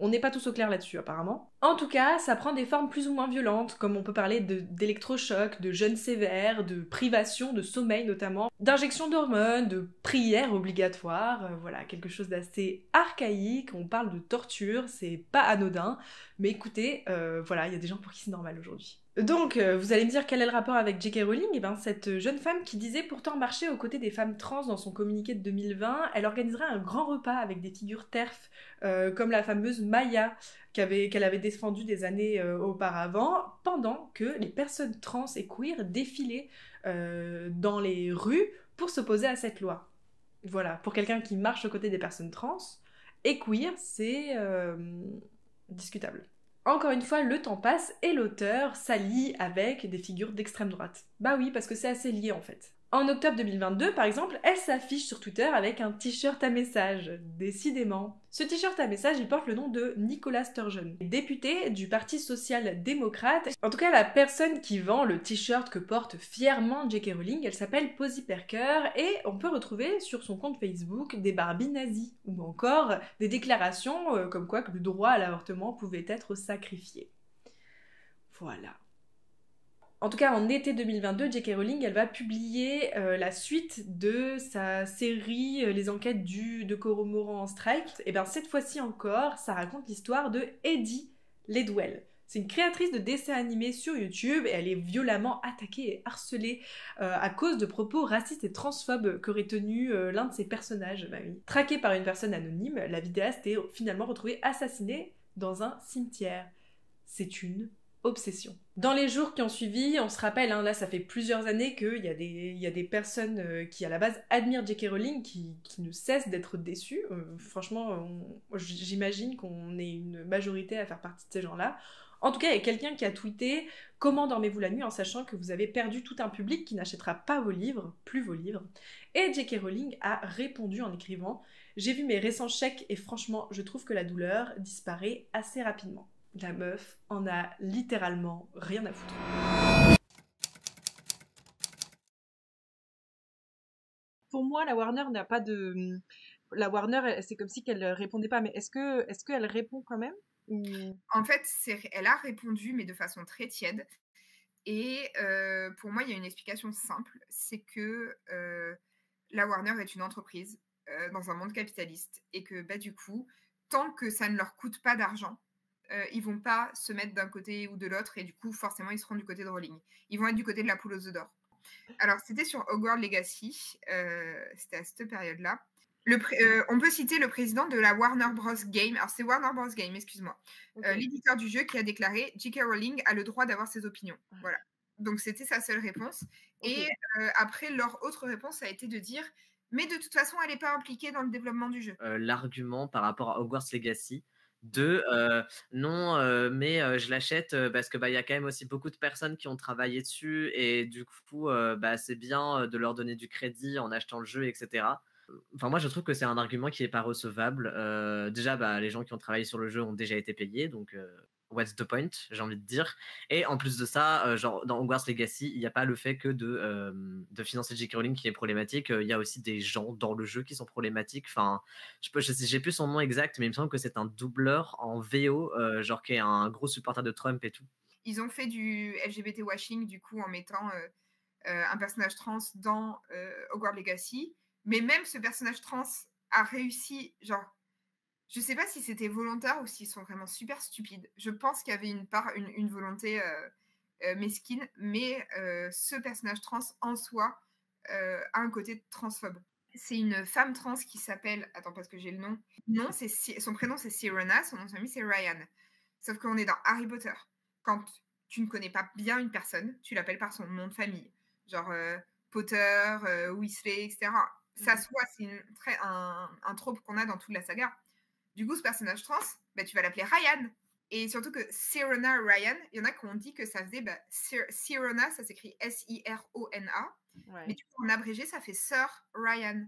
on n'est pas tous au clair là-dessus, apparemment. En tout cas, ça prend des formes plus ou moins violentes, comme on peut parler d'électrochocs, de jeûnes sévères, de privation, de sommeil notamment, d'injections d'hormones, de prières obligatoires, voilà, quelque chose d'assez archaïque, on parle de torture, c'est pas anodin, mais écoutez, voilà, il y a des gens pour qui c'est normal aujourd'hui. Donc, vous allez me dire quel est le rapport avec J.K. Rowling? Et bien, cette jeune femme qui disait pourtant marcher aux côtés des femmes trans dans son communiqué de 2020, elle organiserait un grand repas avec des figures TERF, comme la fameuse Maya, qu'elle avait défendue des années auparavant, pendant que les personnes trans et queer défilaient dans les rues pour s'opposer à cette loi. Voilà, pour quelqu'un qui marche aux côtés des personnes trans et queer, c'est discutable. Encore une fois, le temps passe et l'auteur s'allie avec des figures d'extrême droite. Bah oui, parce que c'est assez lié en fait. En octobre 2022, par exemple, elle s'affiche sur Twitter avec un t-shirt à message, décidément. Ce t-shirt à message, il porte le nom de Nicola Sturgeon, député du Parti social-démocrate. En tout cas, la personne qui vend le t-shirt que porte fièrement J.K. Rowling, elle s'appelle Posy Perker, et on peut retrouver sur son compte Facebook des Barbies nazies, ou encore des déclarations comme quoi que le droit à l'avortement pouvait être sacrifié. Voilà. En tout cas, en été 2022, J.K. Rowling, elle va publier la suite de sa série Les enquêtes de Cormoran en strike. Et bien cette fois-ci encore, ça raconte l'histoire de Eddie Ledwell. C'est une créatrice de dessins animés sur YouTube et elle est violemment attaquée et harcelée à cause de propos racistes et transphobes qu'aurait tenu l'un de ses personnages. Bah oui. Traquée par une personne anonyme, la vidéaste est finalement retrouvée assassinée dans un cimetière. C'est une obsession. Dans les jours qui ont suivi, on se rappelle, hein, là ça fait plusieurs années qu'il y a des personnes qui à la base admirent J.K. Rowling qui ne cessent d'être déçues. Franchement, j'imagine qu'on est une majorité à faire partie de ces gens-là. En tout cas, il y a quelqu'un qui a tweeté « Comment dormez-vous la nuit en sachant que vous avez perdu tout un public qui n'achètera pas vos livres, plus vos livres ?» Et J.K. Rowling a répondu en écrivant « J'ai vu mes récents chèques et franchement, je trouve que la douleur disparaît assez rapidement. » La meuf en a littéralement rien à foutre. Pour moi, la Warner n'a pas de... La Warner, c'est comme si qu'elle répondait pas, mais est-ce qu'elle répond quand même? En fait, elle a répondu, mais de façon très tiède. Et pour moi, il y a une explication simple, c'est que la Warner est une entreprise dans un monde capitaliste et que bah, du coup, tant que ça ne leur coûte pas d'argent, ils vont pas se mettre d'un côté ou de l'autre et du coup, forcément, ils seront du côté de Rowling. Ils vont être du côté de la poule aux œufs d'or. Alors, c'était sur Hogwarts Legacy, c'était à cette période-là. On peut citer le président de la Warner Bros. Game, alors c'est Warner Bros. Game, excuse-moi, okay. L'éditeur du jeu qui a déclaré « J.K. Rowling a le droit d'avoir ses opinions ». Voilà. Donc, c'était sa seule réponse. Okay. Et après, leur autre réponse a été de dire Mais de toute façon, elle n'est pas impliquée dans le développement du jeu. L'argument par rapport à Hogwarts Legacy de non, mais je l'achète parce que il y a quand même aussi beaucoup de personnes qui ont travaillé dessus et du coup, c'est bien de leur donner du crédit en achetant le jeu, etc. Enfin, moi, je trouve que c'est un argument qui est pas recevable. Déjà, les gens qui ont travaillé sur le jeu ont déjà été payés, donc what's the point, j'ai envie de dire. Et en plus de ça, genre dans Hogwarts Legacy, il n'y a pas le fait que de financer J.K. Rowling qui est problématique. Il y a aussi des gens dans le jeu qui sont problématiques. Enfin, j'ai plus son nom exact, mais il me semble que c'est un doubleur en VO, genre qui est un gros supporter de Trump et tout. Ils ont fait du LGBT washing du coup en mettant un personnage trans dans Hogwarts Legacy. Mais même ce personnage trans a réussi, genre, je sais pas si c'était volontaire ou s'ils sont vraiment super stupides. Je pense qu'il y avait une volonté mesquine, mais ce personnage trans en soi a un côté transphobe. C'est une femme trans qui s'appelle... Attends, parce que j'ai le nom. Non, son prénom c'est Sirona, son nom de famille c'est Ryan. Sauf qu'on est dans Harry Potter. Quand tu ne connais pas bien une personne, tu l'appelles par son nom de famille. Genre Potter, Weasley, etc. Ça soit, c'est un trope qu'on a dans toute la saga. Du coup, ce personnage trans, tu vas l'appeler Ryan. Et surtout que Sirona Ryan, il y en a qui ont dit que ça faisait... Sirona, ça s'écrit S-I-R-O-N-A. Ouais. Mais du coup, en abrégé, ça fait Sir Ryan.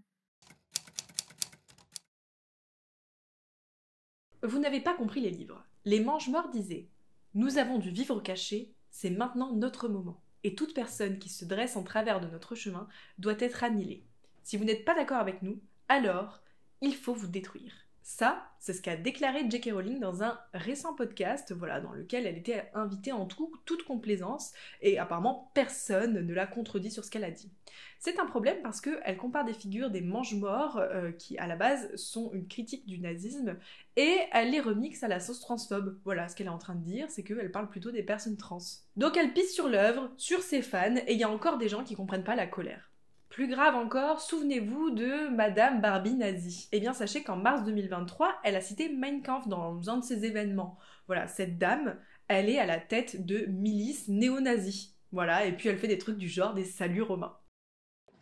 Vous n'avez pas compris les livres. Les Mange-Morts disaient « Nous avons dû vivre cachés, c'est maintenant notre moment. Et toute personne qui se dresse en travers de notre chemin doit être annihilée. Si vous n'êtes pas d'accord avec nous, alors il faut vous détruire. » Ça, c'est ce qu'a déclaré J.K. Rowling dans un récent podcast, dans lequel elle était invitée en toute complaisance, et apparemment personne ne l'a contredit sur ce qu'elle a dit. C'est un problème parce qu'elle compare des figures des mange-morts, qui à la base sont une critique du nazisme, et elle les remixe à la sauce transphobe. Voilà, ce qu'elle est en train de dire, c'est qu'elle parle plutôt des personnes trans. Donc elle pisse sur l'œuvre, sur ses fans, et il y a encore des gens qui comprennent pas la colère. Plus grave encore, souvenez-vous de Madame Barbie nazie. Eh bien, sachez qu'en mars 2023, elle a cité Mein Kampf dans un de ses événements. Voilà, cette dame, elle est à la tête de milices néo-nazis. Voilà, et puis elle fait des trucs du genre des saluts romains.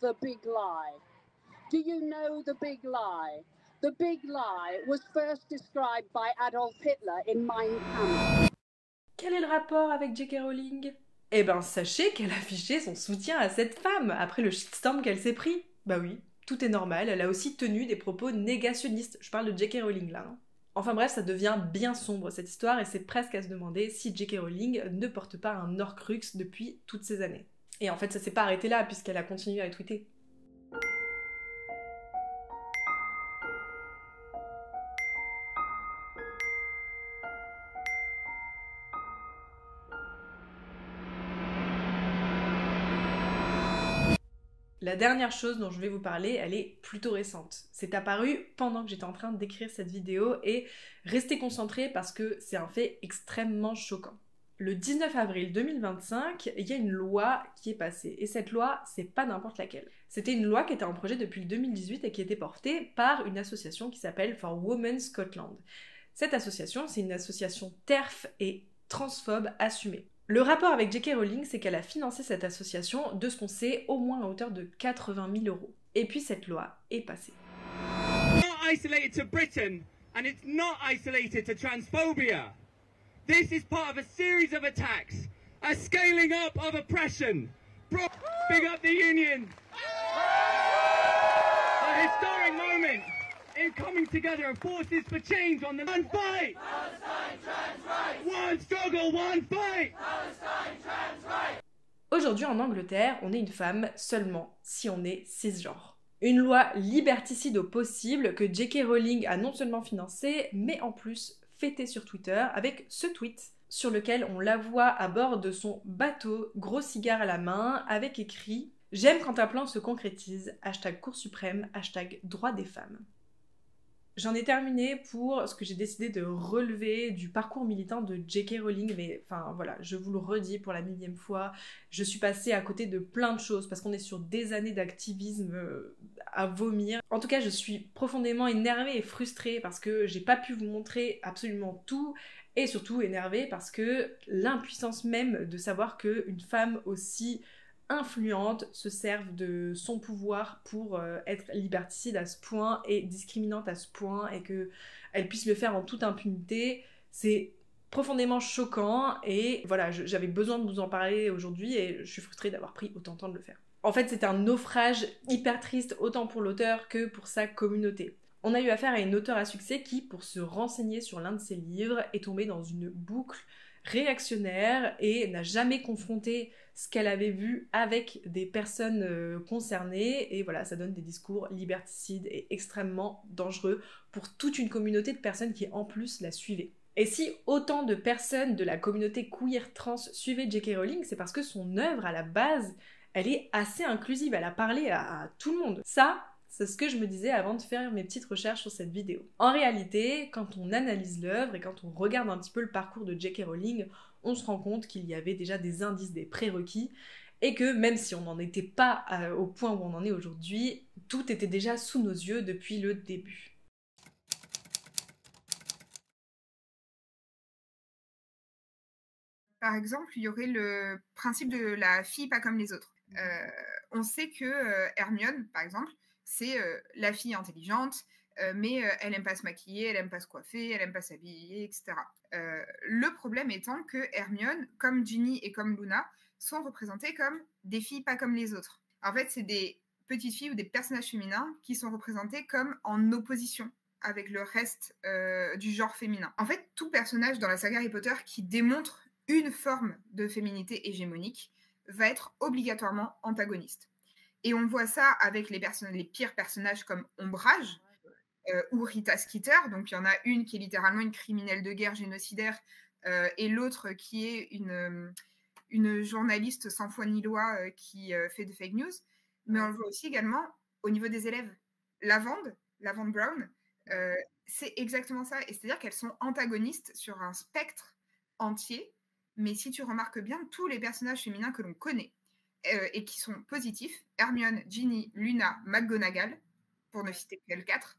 The big lie. Do you know the big lie? The big lie was first described by Adolf Hitler in Mein Kampf. Quel est le rapport avec J.K. Rowling ? Eh ben, sachez qu'elle a affiché son soutien à cette femme, après le shitstorm qu'elle s'est pris. Bah oui, tout est normal, elle a aussi tenu des propos négationnistes. Je parle de J.K. Rowling là. Enfin bref, ça devient bien sombre cette histoire, et c'est presque à se demander si J.K. Rowling ne porte pas un Horcrux depuis toutes ces années. Et en fait, ça s'est pas arrêté là, puisqu'elle a continué à tweeter. La dernière chose dont je vais vous parler, elle est plutôt récente. C'est apparu pendant que j'étais en train d'écrire cette vidéo, et restez concentrés parce que c'est un fait extrêmement choquant. Le 19 avril 2025, il y a une loi qui est passée, et cette loi, c'est pas n'importe laquelle. C'était une loi qui était en projet depuis le 2018 et qui était portée par une association qui s'appelle For Women Scotland. Cette association, c'est une association TERF et transphobe assumée. Le rapport avec J.K. Rowling, c'est qu'elle a financé cette association, de ce qu'on sait, au moins à hauteur de 80 000 €. Et puis cette loi est passée. Not isolated to Britain, and it's not isolated to transphobia. This is part of a series of attacks, a scaling up of oppression. Big up the union. A historic moment in coming together of forces for change on the one fight. Palestine, trans rights. One struggle, one fight. Palestine, trans rights. Aujourd'hui en Angleterre, on est une femme seulement si on est cisgenre. Une loi liberticide au possible que J.K. Rowling a non seulement financée, mais en plus fêté sur Twitter avec ce tweet sur lequel on la voit à bord de son bateau, gros cigare à la main, avec écrit « J'aime quand un plan se concrétise, #Cour suprême, #droit des femmes ». J'en ai terminé pour ce que j'ai décidé de relever du parcours militant de J.K. Rowling, mais enfin voilà, je vous le redis pour la 1000e fois, je suis passée à côté de plein de choses parce qu'on est sur des années d'activisme à vomir. En tout cas, je suis profondément énervée et frustrée parce que j'ai pas pu vous montrer absolument tout, et surtout énervée parce que l'impuissance même de savoir qu'une femme aussi influentes se servent de son pouvoir pour être liberticide à ce point et discriminante à ce point et qu'elle puisse le faire en toute impunité. C'est profondément choquant et voilà, j'avais besoin de vous en parler aujourd'hui et je suis frustrée d'avoir pris autant de temps de le faire. En fait, c'est un naufrage hyper triste autant pour l'auteur que pour sa communauté. On a eu affaire à une auteure à succès qui, pour se renseigner sur l'un de ses livres, est tombée dans une boucle réactionnaire et n'a jamais confronté ce qu'elle avait vu avec des personnes concernées. Et voilà, ça donne des discours liberticides et extrêmement dangereux pour toute une communauté de personnes qui, en plus, la suivaient. Et si autant de personnes de la communauté queer trans suivaient J.K. Rowling, c'est parce que son œuvre, à la base, elle est assez inclusive. Elle a parlé à tout le monde. Ça, c'est ce que je me disais avant de faire mes petites recherches sur cette vidéo. En réalité, quand on analyse l'œuvre et quand on regarde un petit peu le parcours de J.K. Rowling, on se rend compte qu'il y avait déjà des indices, des prérequis, et que même si on n'en était pas au point où on en est aujourd'hui, tout était déjà sous nos yeux depuis le début. Par exemple, il y aurait le principe de la fille pas comme les autres. On sait que Hermione, par exemple, c'est la fille intelligente, mais elle aime pas se maquiller, elle aime pas se coiffer, elle aime pas s'habiller, etc. Le problème étant que Hermione, comme Ginny et comme Luna, sont représentées comme des filles pas comme les autres. En fait, c'est des petites filles ou des personnages féminins qui sont représentés comme en opposition avec le reste du genre féminin. En fait, tout personnage dans la saga Harry Potter qui démontre une forme de féminité hégémonique va être obligatoirement antagoniste. Et on voit ça avec les pires personnages comme Ombrage ou Rita Skeeter. Donc il y en a une qui est littéralement une criminelle de guerre génocidaire et l'autre qui est une journaliste sans foi ni loi qui fait de fake news. Mais on le voit aussi également au niveau des élèves. Lavande Brown, c'est exactement ça. Et c'est-à-dire qu'elles sont antagonistes sur un spectre entier. Mais si tu remarques bien, tous les personnages féminins que l'on connaît et qui sont positifs, Hermione, Ginny, Luna, McGonagall, pour ne citer que les 4,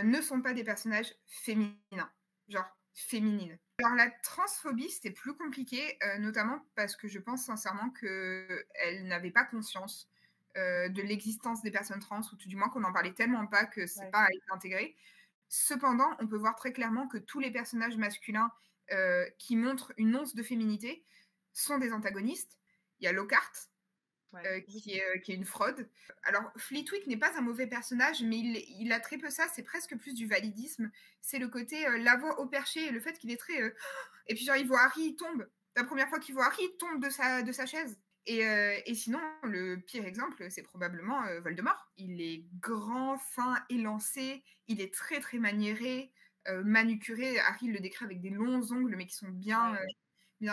ne sont pas des personnages féminins, genre féminines. Alors la transphobie, c'était plus compliqué, notamment parce que je pense sincèrement qu'elle n'avait pas conscience de l'existence des personnes trans, ou tout du moins qu'on n'en parlait tellement pas que c'est pas été intégré. Cependant, on peut voir très clairement que tous les personnages masculins qui montrent une once de féminité sont des antagonistes. Il y a Lockhart, qui est une fraude. Alors, Flitwick n'est pas un mauvais personnage, mais il a très peu ça, c'est presque plus du validisme. C'est le côté la voix au perché et le fait qu'il est très... Et puis genre, il voit Harry, il tombe. La première fois qu'il voit Harry, il tombe de sa chaise. Et sinon, le pire exemple, c'est probablement Voldemort. Il est grand, fin, élancé, il est très très maniéré, manucuré. Harry le décrit avec des longs ongles, mais qui sont bien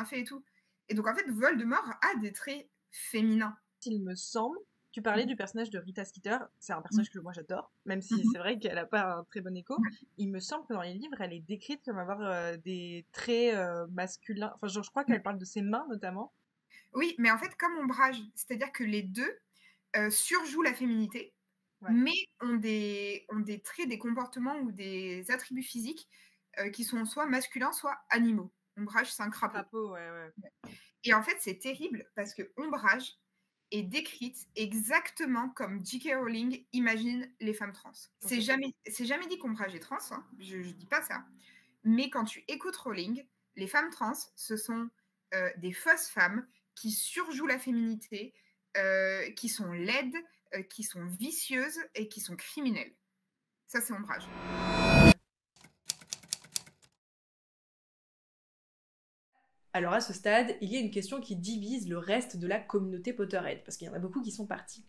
faits et tout. Et donc en fait, Voldemort a des traits féminins. Il me semble, tu parlais du personnage de Rita Skeeter, c'est un personnage que moi j'adore, même si c'est vrai qu'elle n'a pas un très bon écho. Il me semble que dans les livres, elle est décrite comme avoir des traits masculins. Enfin, je crois qu'elle parle de ses mains notamment. Oui, mais en fait, comme Ombrage, c'est-à-dire que les deux surjouent la féminité, mais ont des traits, des comportements ou des attributs physiques qui sont soit masculins, soit animaux. Ombrage, c'est un crapaud. Et en fait, c'est terrible parce que Ombrage est décrite exactement comme J.K. Rowling imagine les femmes trans. C'est jamais dit qu'Ombrage est trans, hein, je dis pas ça. Mais quand tu écoutes Rowling, les femmes trans, ce sont des fausses femmes qui surjouent la féminité, qui sont laides, qui sont vicieuses et qui sont criminelles. Ça, c'est Ombrage. Alors à ce stade, il y a une question qui divise le reste de la communauté Potterhead, parce qu'il y en a beaucoup qui sont partis.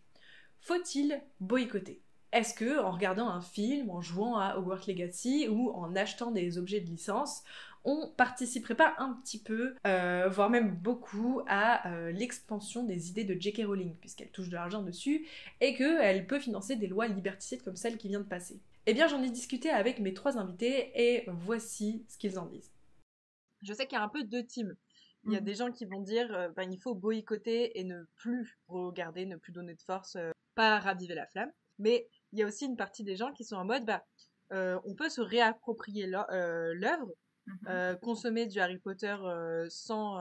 Faut-il boycotter ? Est-ce que, en regardant un film, en jouant à Hogwarts Legacy ou en achetant des objets de licence, on participerait pas un petit peu, voire même beaucoup, à l'expansion des idées de J.K. Rowling, puisqu'elle touche de l'argent dessus, et qu'elle peut financer des lois liberticides comme celle qui vient de passer ? Eh bien, j'en ai discuté avec mes 3 invités, et voici ce qu'ils en disent. Je sais qu'il y a un peu 2 teams. Il y a des gens qui vont dire il faut boycotter et ne plus regarder, ne plus donner de force, pas raviver la flamme. Mais il y a aussi une partie des gens qui sont en mode on peut se réapproprier l'œuvre, consommer du Harry Potter sans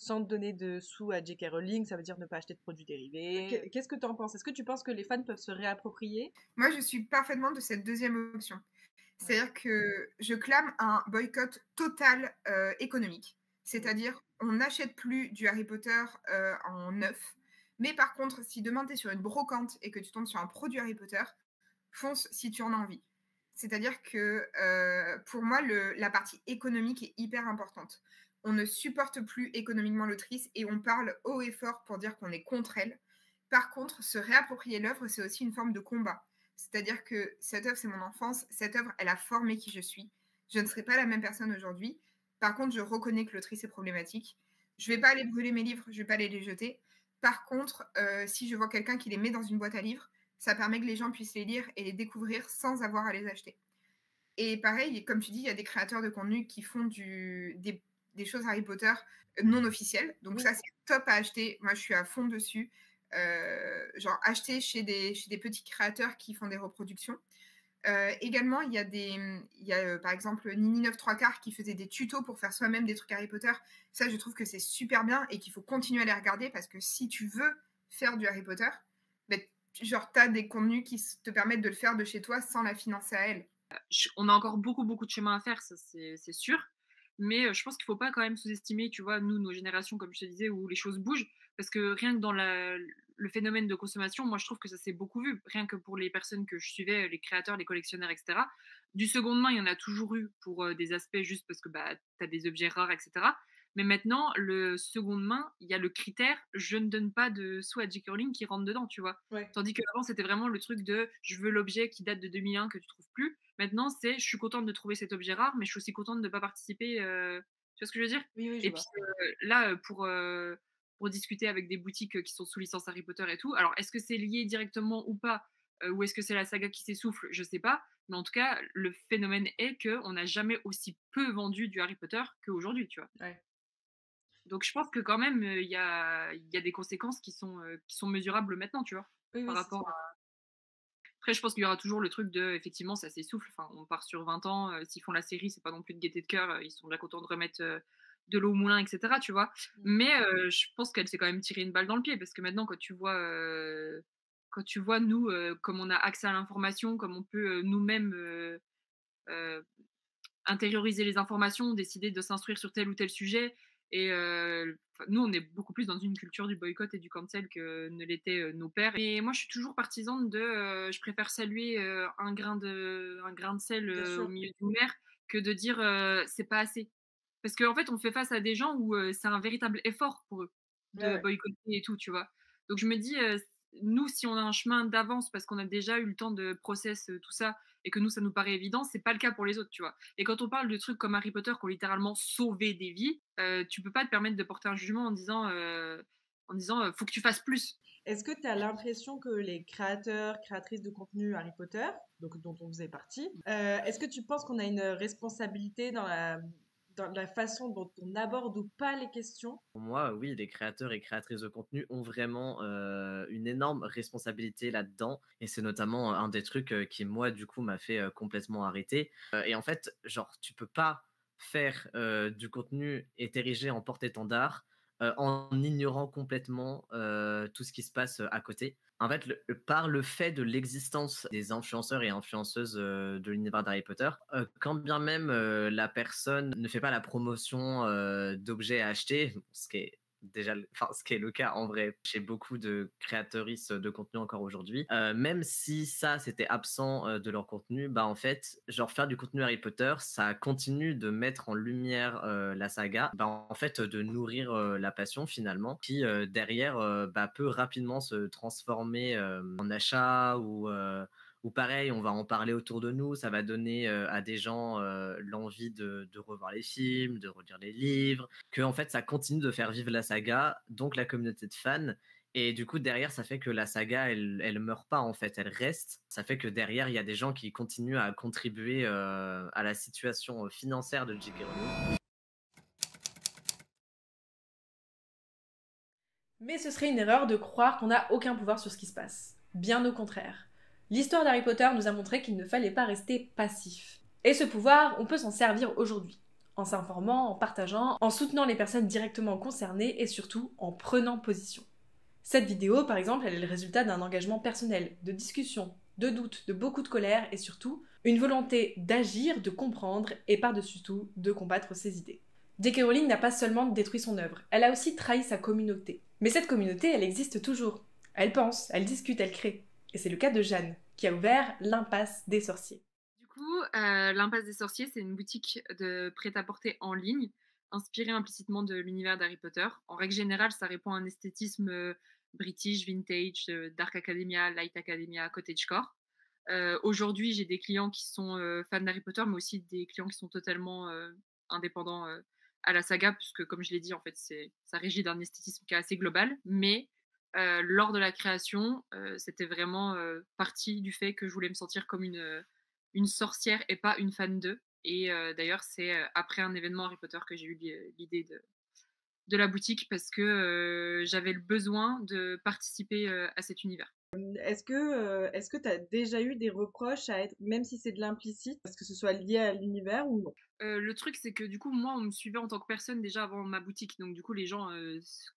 sans donner de sous à J.K. Rowling, ça veut dire ne pas acheter de produits dérivés. Qu'est-ce que tu en penses? Est-ce que tu penses que les fans peuvent se réapproprier? Moi, je suis parfaitement de cette deuxième option. C'est-à-dire que je clame un boycott total économique. C'est-à-dire, on n'achète plus du Harry Potter en neuf. Mais par contre, si demain tu es sur une brocante et que tu tombes sur un produit Harry Potter, fonce si tu en as envie. C'est-à-dire que pour moi, la partie économique est hyper importante. On ne supporte plus économiquement l'autrice et on parle haut et fort pour dire qu'on est contre elle. Par contre, se réapproprier l'œuvre, c'est aussi une forme de combat. C'est-à-dire que cette œuvre, c'est mon enfance. Cette œuvre, elle a formé qui je suis. Je ne serai pas la même personne aujourd'hui. Par contre, je reconnais que l'autrice est problématique. Je ne vais pas aller brûler mes livres, je ne vais pas aller les jeter. Par contre, si je vois quelqu'un qui les met dans une boîte à livres, ça permet que les gens puissent les lire et les découvrir sans avoir à les acheter. Et pareil, comme tu dis, il y a des créateurs de contenu qui font des choses Harry Potter non officielles. Donc ça, c'est top à acheter. Moi, je suis à fond dessus. Genre acheter chez des petits créateurs qui font des reproductions. Également, il y a par exemple Nini 9 3 quarts qui faisait des tutos pour faire soi-même des trucs Harry Potter. Ça, je trouve que c'est super bien et qu'il faut continuer à les regarder parce que si tu veux faire du Harry Potter, ben, genre, tu as des contenus qui te permettent de le faire de chez toi sans la financer à elle. On a encore beaucoup de chemin à faire, ça c'est sûr. Mais je pense qu'il ne faut pas quand même sous-estimer, tu vois, nos générations, comme je te disais, où les choses bougent. Parce que rien que dans le phénomène de consommation, moi je trouve que ça s'est beaucoup vu. Rien que pour les personnes que je suivais, les créateurs, les collectionneurs, etc. Du seconde main, il y en a toujours eu pour des aspects juste parce que tu as des objets rares, etc. Mais maintenant, le seconde main, il y a le critère je ne donne pas de sous à J.K. Rowling qui rentre dedans, tu vois. Ouais. Tandis qu'avant, c'était vraiment le truc de je veux l'objet qui date de 2001 que tu trouves plus. Maintenant, c'est je suis contente de trouver cet objet rare, mais je suis aussi contente de ne pas participer. Tu vois ce que je veux dire? Oui, et puis là, pour discuter avec des boutiques qui sont sous licence Harry Potter et tout, alors est-ce que c'est lié directement ou pas, ou est-ce que c'est la saga qui s'essouffle? Je sais pas. Mais en tout cas, le phénomène est qu'on n'a jamais aussi peu vendu du Harry Potter qu'aujourd'hui, tu vois. Ouais. Donc je pense que quand même, il y a des conséquences qui sont mesurables maintenant, tu vois, par rapport à... Après, je pense qu'il y aura toujours le truc de, effectivement, ça s'essouffle. Enfin, on part sur 20 ans. S'ils font la série, c'est pas non plus de gaieté de cœur. Ils sont bien contents de remettre de l'eau au moulin, etc., tu vois. Mais je pense qu'elle s'est quand même tiré une balle dans le pied parce que maintenant, quand tu vois, nous, comme on a accès à l'information, comme on peut nous-mêmes intérioriser les informations, décider de s'instruire sur tel ou tel sujet. Et nous, on est beaucoup plus dans une culture du boycott et du cancel que ne l'étaient nos pères. Et moi, je suis toujours partisane de je préfère saluer un grain de sel au milieu d'une mer que de dire c'est pas assez. Parce qu'en fait, on fait face à des gens où c'est un véritable effort pour eux de boycotter et tout, tu vois. Donc, je me dis, nous, si on a un chemin d'avance parce qu'on a déjà eu le temps de process tout ça et que nous, ça nous paraît évident, c'est pas le cas pour les autres, tu vois. Et quand on parle de trucs comme Harry Potter qui ont littéralement sauvé des vies, tu peux pas te permettre de porter un jugement en disant faut que tu fasses plus. Est-ce que tu as l'impression que les créateurs, créatrices de contenu Harry Potter, donc dont on faisait partie, est-ce que tu penses qu'on a une responsabilité dans la façon dont on aborde ou pas les questions? Pour moi, oui, les créateurs et créatrices de contenu ont vraiment une énorme responsabilité là-dedans. Et c'est notamment un des trucs qui, moi, du coup, m'a fait complètement arrêter. Et en fait, genre, tu peux pas faire du contenu et t'ériger en porte-étendard en ignorant complètement tout ce qui se passe à côté. En fait, par le fait de l'existence des influenceurs et influenceuses de l'univers d'Harry Potter, quand bien même la personne ne fait pas la promotion d'objets à acheter, ce qui est le cas en vrai chez beaucoup de créatrices de contenu encore aujourd'hui, même si ça c'était absent de leur contenu, bah en fait, genre faire du contenu Harry Potter, ça continue de mettre en lumière la saga, bah en fait de nourrir la passion finalement, qui derrière peut rapidement se transformer en achat ou pareil, on va en parler autour de nous, ça va donner à des gens l'envie de revoir les films, de relire les livres, que en fait ça continue de faire vivre la saga, donc la communauté de fans. Et du coup, derrière, ça fait que la saga, elle meurt pas, en fait, elle reste. Ça fait que derrière, il y a des gens qui continuent à contribuer à la situation financière de J.K. Rowling. Mais ce serait une erreur de croire qu'on n'a aucun pouvoir sur ce qui se passe. Bien au contraire. L'histoire d'Harry Potter nous a montré qu'il ne fallait pas rester passif. Et ce pouvoir, on peut s'en servir aujourd'hui. en s'informant, en partageant, en soutenant les personnes directement concernées et surtout en prenant position. Cette vidéo, par exemple, elle est le résultat d'un engagement personnel, de discussion, de doute, de beaucoup de colère et surtout une volonté d'agir, de comprendre et par-dessus tout de combattre ses idées. J.K. Rowling n'a pas seulement détruit son œuvre, elle a aussi trahi sa communauté. Mais cette communauté, elle existe toujours. Elle pense, elle discute, elle crée. Et c'est le cas de Jeanne, qui a ouvert l'Impasse des Sorciers. Du coup, l'Impasse des Sorciers, c'est une boutique de prêt-à-porter en ligne, inspirée implicitement de l'univers d'Harry Potter. En règle générale, ça répond à un esthétisme british, vintage, Dark Academia, Light Academia, cottagecore. Aujourd'hui, j'ai des clients qui sont fans d'Harry Potter, mais aussi des clients qui sont totalement indépendants à la saga, puisque comme je l'ai dit, en fait, ça régit d'un esthétisme qui est assez global. Mais lors de la création, c'était vraiment partie du fait que je voulais me sentir comme une sorcière et pas une fan d'eux. Et d'ailleurs, c'est après un événement Harry Potter que j'ai eu l'idée de la boutique parce que j'avais le besoin de participer à cet univers. Est-ce que tu as déjà eu des reproches à être, même si c'est de l'implicite, est-ce que ce soit lié à l'univers ou non? Le truc, c'est que du coup, moi, on me suivait en tant que personne déjà avant ma boutique. Donc, du coup, les gens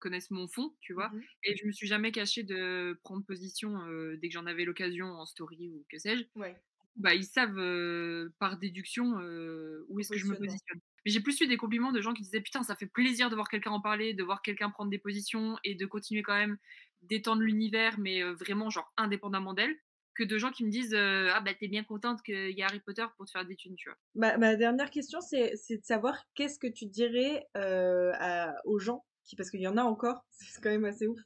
connaissent mon fond, tu vois. Et je me suis jamais cachée de prendre position dès que j'en avais l'occasion en story ou que sais-je. Ouais. Bah, ils savent par déduction où est-ce que je me positionne. Mais j'ai plus eu des compliments de gens qui disaient putain, ça fait plaisir de voir quelqu'un en parler, de voir quelqu'un prendre des positions et de continuer quand même d'étendre l'univers, mais vraiment genre indépendamment d'elle, que de gens qui me disent ah bah t'es bien contente qu'il y a Harry Potter pour te faire des thunes, tu vois. Ma dernière question, c'est de savoir qu'est-ce que tu dirais aux gens, parce qu'il y en a encore, c'est quand même assez ouf,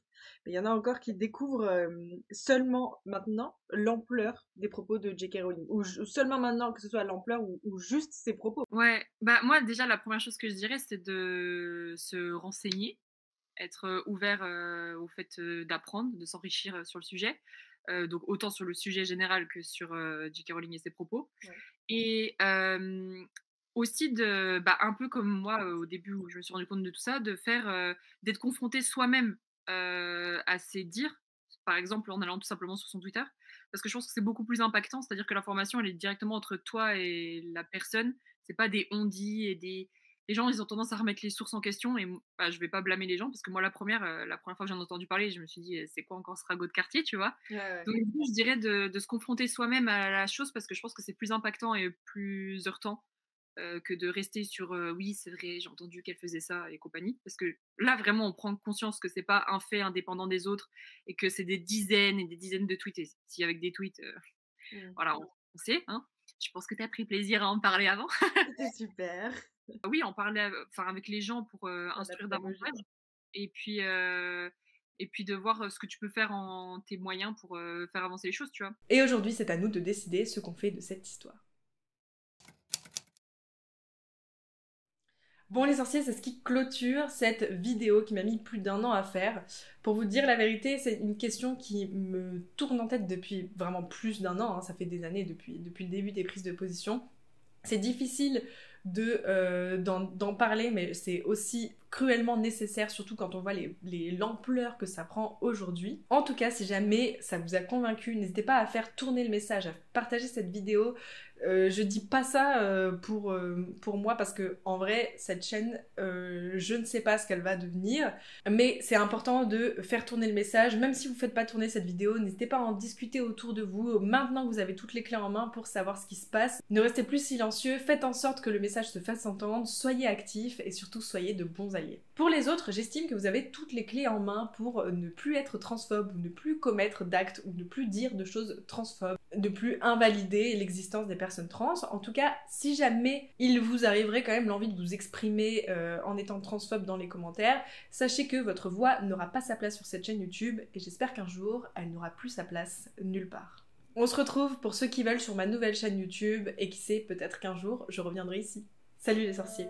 mais il y en a encore qui découvrent seulement maintenant l'ampleur des propos de J.K. Rowling, ou seulement maintenant que ce soit l'ampleur ou juste ses propos. Ouais, bah moi déjà la première chose que je dirais c'est de se renseigner, être ouvert au fait d'apprendre, de s'enrichir sur le sujet. Donc autant sur le sujet général que sur J.K. Rowling et ses propos. Ouais. Et aussi un peu comme moi au début où je me suis rendu compte de tout ça, d'être confronté soi-même à ses dires, par exemple en allant tout simplement sur son Twitter, parce que je pense que c'est beaucoup plus impactant, c'est-à-dire que l'information elle est directement entre toi et la personne, c'est pas des on-dit et les gens, ils ont tendance à remettre les sources en question et je vais pas blâmer les gens parce que moi, la première fois que j'en ai entendu parler, je me suis dit, c'est quoi encore ce ragot de quartier, tu vois. Ouais. Donc, je dirais de se confronter soi-même à la chose parce que je pense que c'est plus impactant et plus heurtant que de rester sur oui, c'est vrai, j'ai entendu qu'elle faisait ça et compagnie. Parce que là, vraiment, on prend conscience que c'est pas un fait indépendant des autres et que c'est des dizaines et des dizaines de tweets. Et si avec des tweets, voilà, on sait, hein. Je pense que tu as pris plaisir à en parler avant. C'était super. Oui, en parler avec les gens pour instruire davantage. Et puis de voir ce que tu peux faire en tes moyens pour faire avancer les choses, tu vois. Et aujourd'hui, c'est à nous de décider ce qu'on fait de cette histoire. Bon les sorciers, c'est ce qui clôture cette vidéo qui m'a mis plus d'1 an à faire. Pour vous dire la vérité, c'est une question qui me tourne en tête depuis vraiment plus d'1 an, hein. Ça fait des années depuis le début des prises de position. C'est difficile d'en parler, mais c'est aussi cruellement nécessaire, surtout quand on voit l'ampleur que ça prend aujourd'hui. En tout cas, si jamais ça vous a convaincu, n'hésitez pas à faire tourner le message, à partager cette vidéo. Je dis pas ça pour moi parce que en vrai cette chaîne je ne sais pas ce qu'elle va devenir, mais c'est important de faire tourner le message. Même si vous faites pas tourner cette vidéo, n'hésitez pas à en discuter autour de vous maintenant que vous avez toutes les clés en main pour savoir ce qui se passe. Ne restez plus silencieux, faites en sorte que le message se fasse entendre, soyez actifs et surtout soyez de bons alliés. Pour les autres, j'estime que vous avez toutes les clés en main pour ne plus être transphobe ou ne plus commettre d'actes ou ne plus dire de choses transphobes, ne plus invalider l'existence des personnes trans. En tout cas, si jamais il vous arriverait quand même l'envie de vous exprimer en étant transphobe dans les commentaires, sachez que votre voix n'aura pas sa place sur cette chaîne YouTube et j'espère qu'un jour, elle n'aura plus sa place nulle part. On se retrouve pour ceux qui veulent sur ma nouvelle chaîne YouTube et qui sait, peut-être qu'un jour, je reviendrai ici. Salut les sorciers!